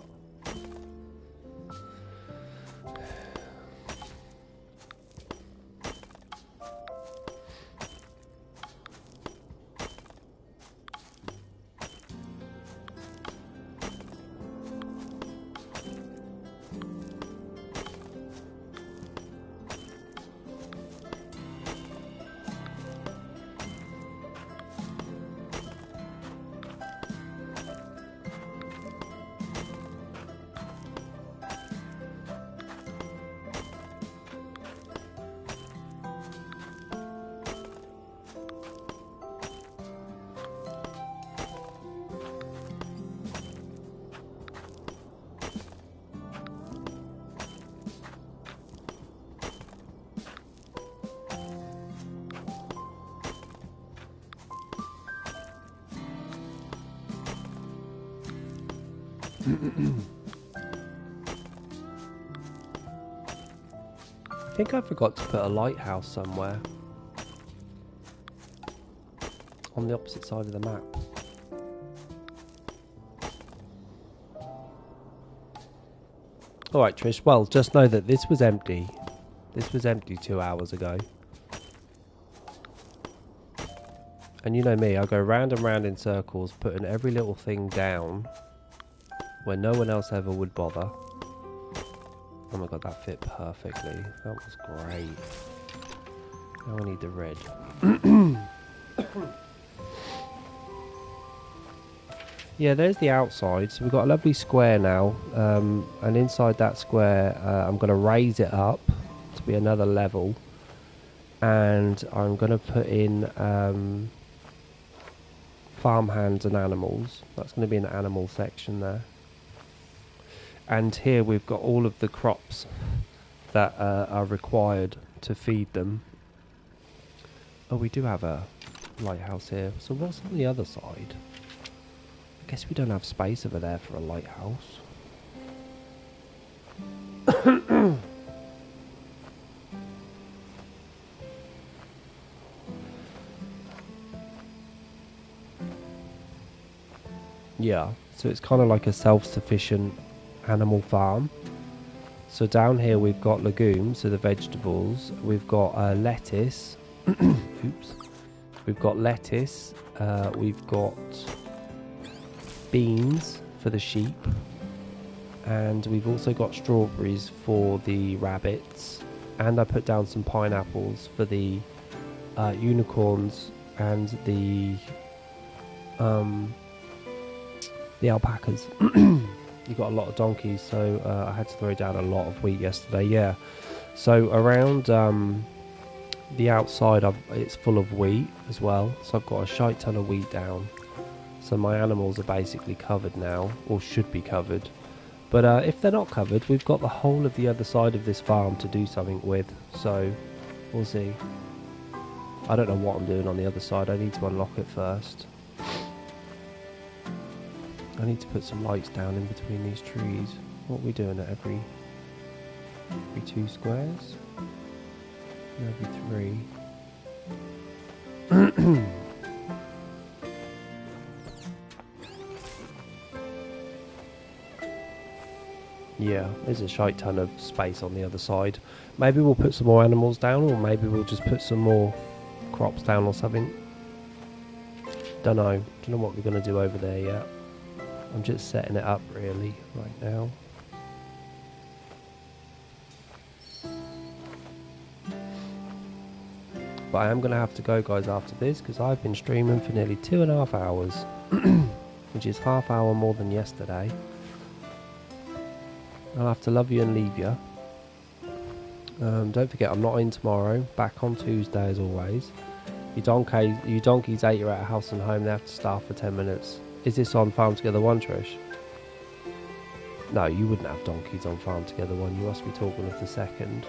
I think I forgot to put a lighthouse somewhere. On the opposite side of the map. Alright Trish, well just know that this was empty. This was empty 2 hours ago. And you know me, I go round and round in circles, putting every little thing down where no one else ever would bother. Oh my god, that fit perfectly. That was great. Now I need the red. Yeah, there's the outside. So we've got a lovely square now. And inside that square, I'm going to raise it up to be another level. And I'm going to put in farmhands and animals. That's going to be an animal section there. And here we've got all of the crops that are required to feed them. Oh, we do have a lighthouse here. So what's on the other side? I guess we don't have space over there for a lighthouse. Yeah, so it's kind of like a self-sufficient animal farm. So down here we've got legumes, so the vegetables. We've got lettuce. Oops. We've got lettuce. We've got beans for the sheep. And we've also got strawberries for the rabbits. And I put down some pineapples for the unicorns and the alpacas. You got a lot of donkeys, so I had to throw down a lot of wheat yesterday. Yeah, so around the outside it's full of wheat as well, so I've got a shite ton of wheat down, so my animals are basically covered now, or should be covered. But if they're not covered, we've got the whole of the other side of this farm to do something with, so we'll see. I don't know what I'm doing on the other side. I need to unlock it first. I need to put some lights down in between these trees. What are we doing at every 2 squares? Every 3. Yeah, there's a shite ton of space on the other side. Maybe we'll put some more animals down, or maybe we'll just put some more crops down or something. Don't know what we're going to do over there yet. I'm just setting it up really right now. But I am going to have to go, guys, after this, because I've been streaming for nearly 2.5 hours, which is half hour more than yesterday. I'll have to love you and leave you. Don't forget, I'm not in tomorrow. Back on Tuesday as always. You donkeys ate you at a house and home. They have to starve for 10 minutes. Is this on Farm Together 1, Trish? No, you wouldn't have donkeys on Farm Together 1. You must be talking of the second.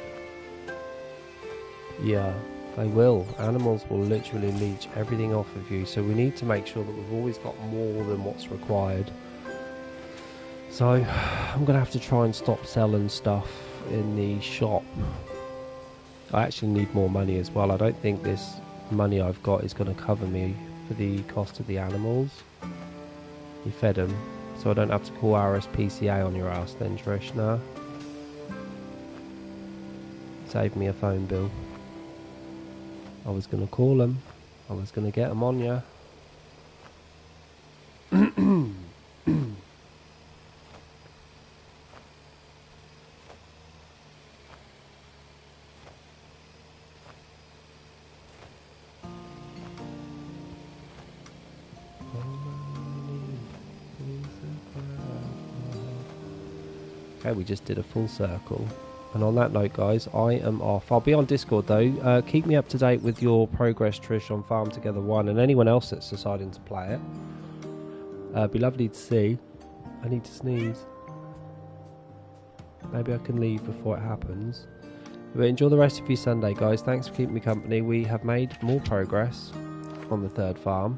Yeah, they will. Animals will literally leech everything off of you. So we need to make sure that we've always got more than what's required. So I'm going to have to try and stop selling stuff in the shop. I actually need more money as well. I don't think this money I've got is going to cover me for the cost of the animals. You fed them, so I don't have to call RSPCA on your ass then, Trish, no? Save me a phone bill. I was going to call them. I was going to get them on ya. Okay, we just did a full circle. And on that note, guys, I am off. I'll be on Discord, though. Keep me up to date with your progress, Trish, on Farm Together 1, and anyone else that's deciding to play it. Be lovely to see. I need to sneeze. Maybe I can leave before it happens. But enjoy the rest of your Sunday, guys. Thanks for keeping me company. We have made more progress on the 3rd farm.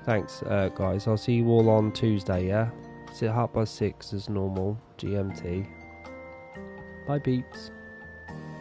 Thanks, guys. I'll see you all on Tuesday, yeah? It's at 6:30 as normal, GMT. Bye, peeps.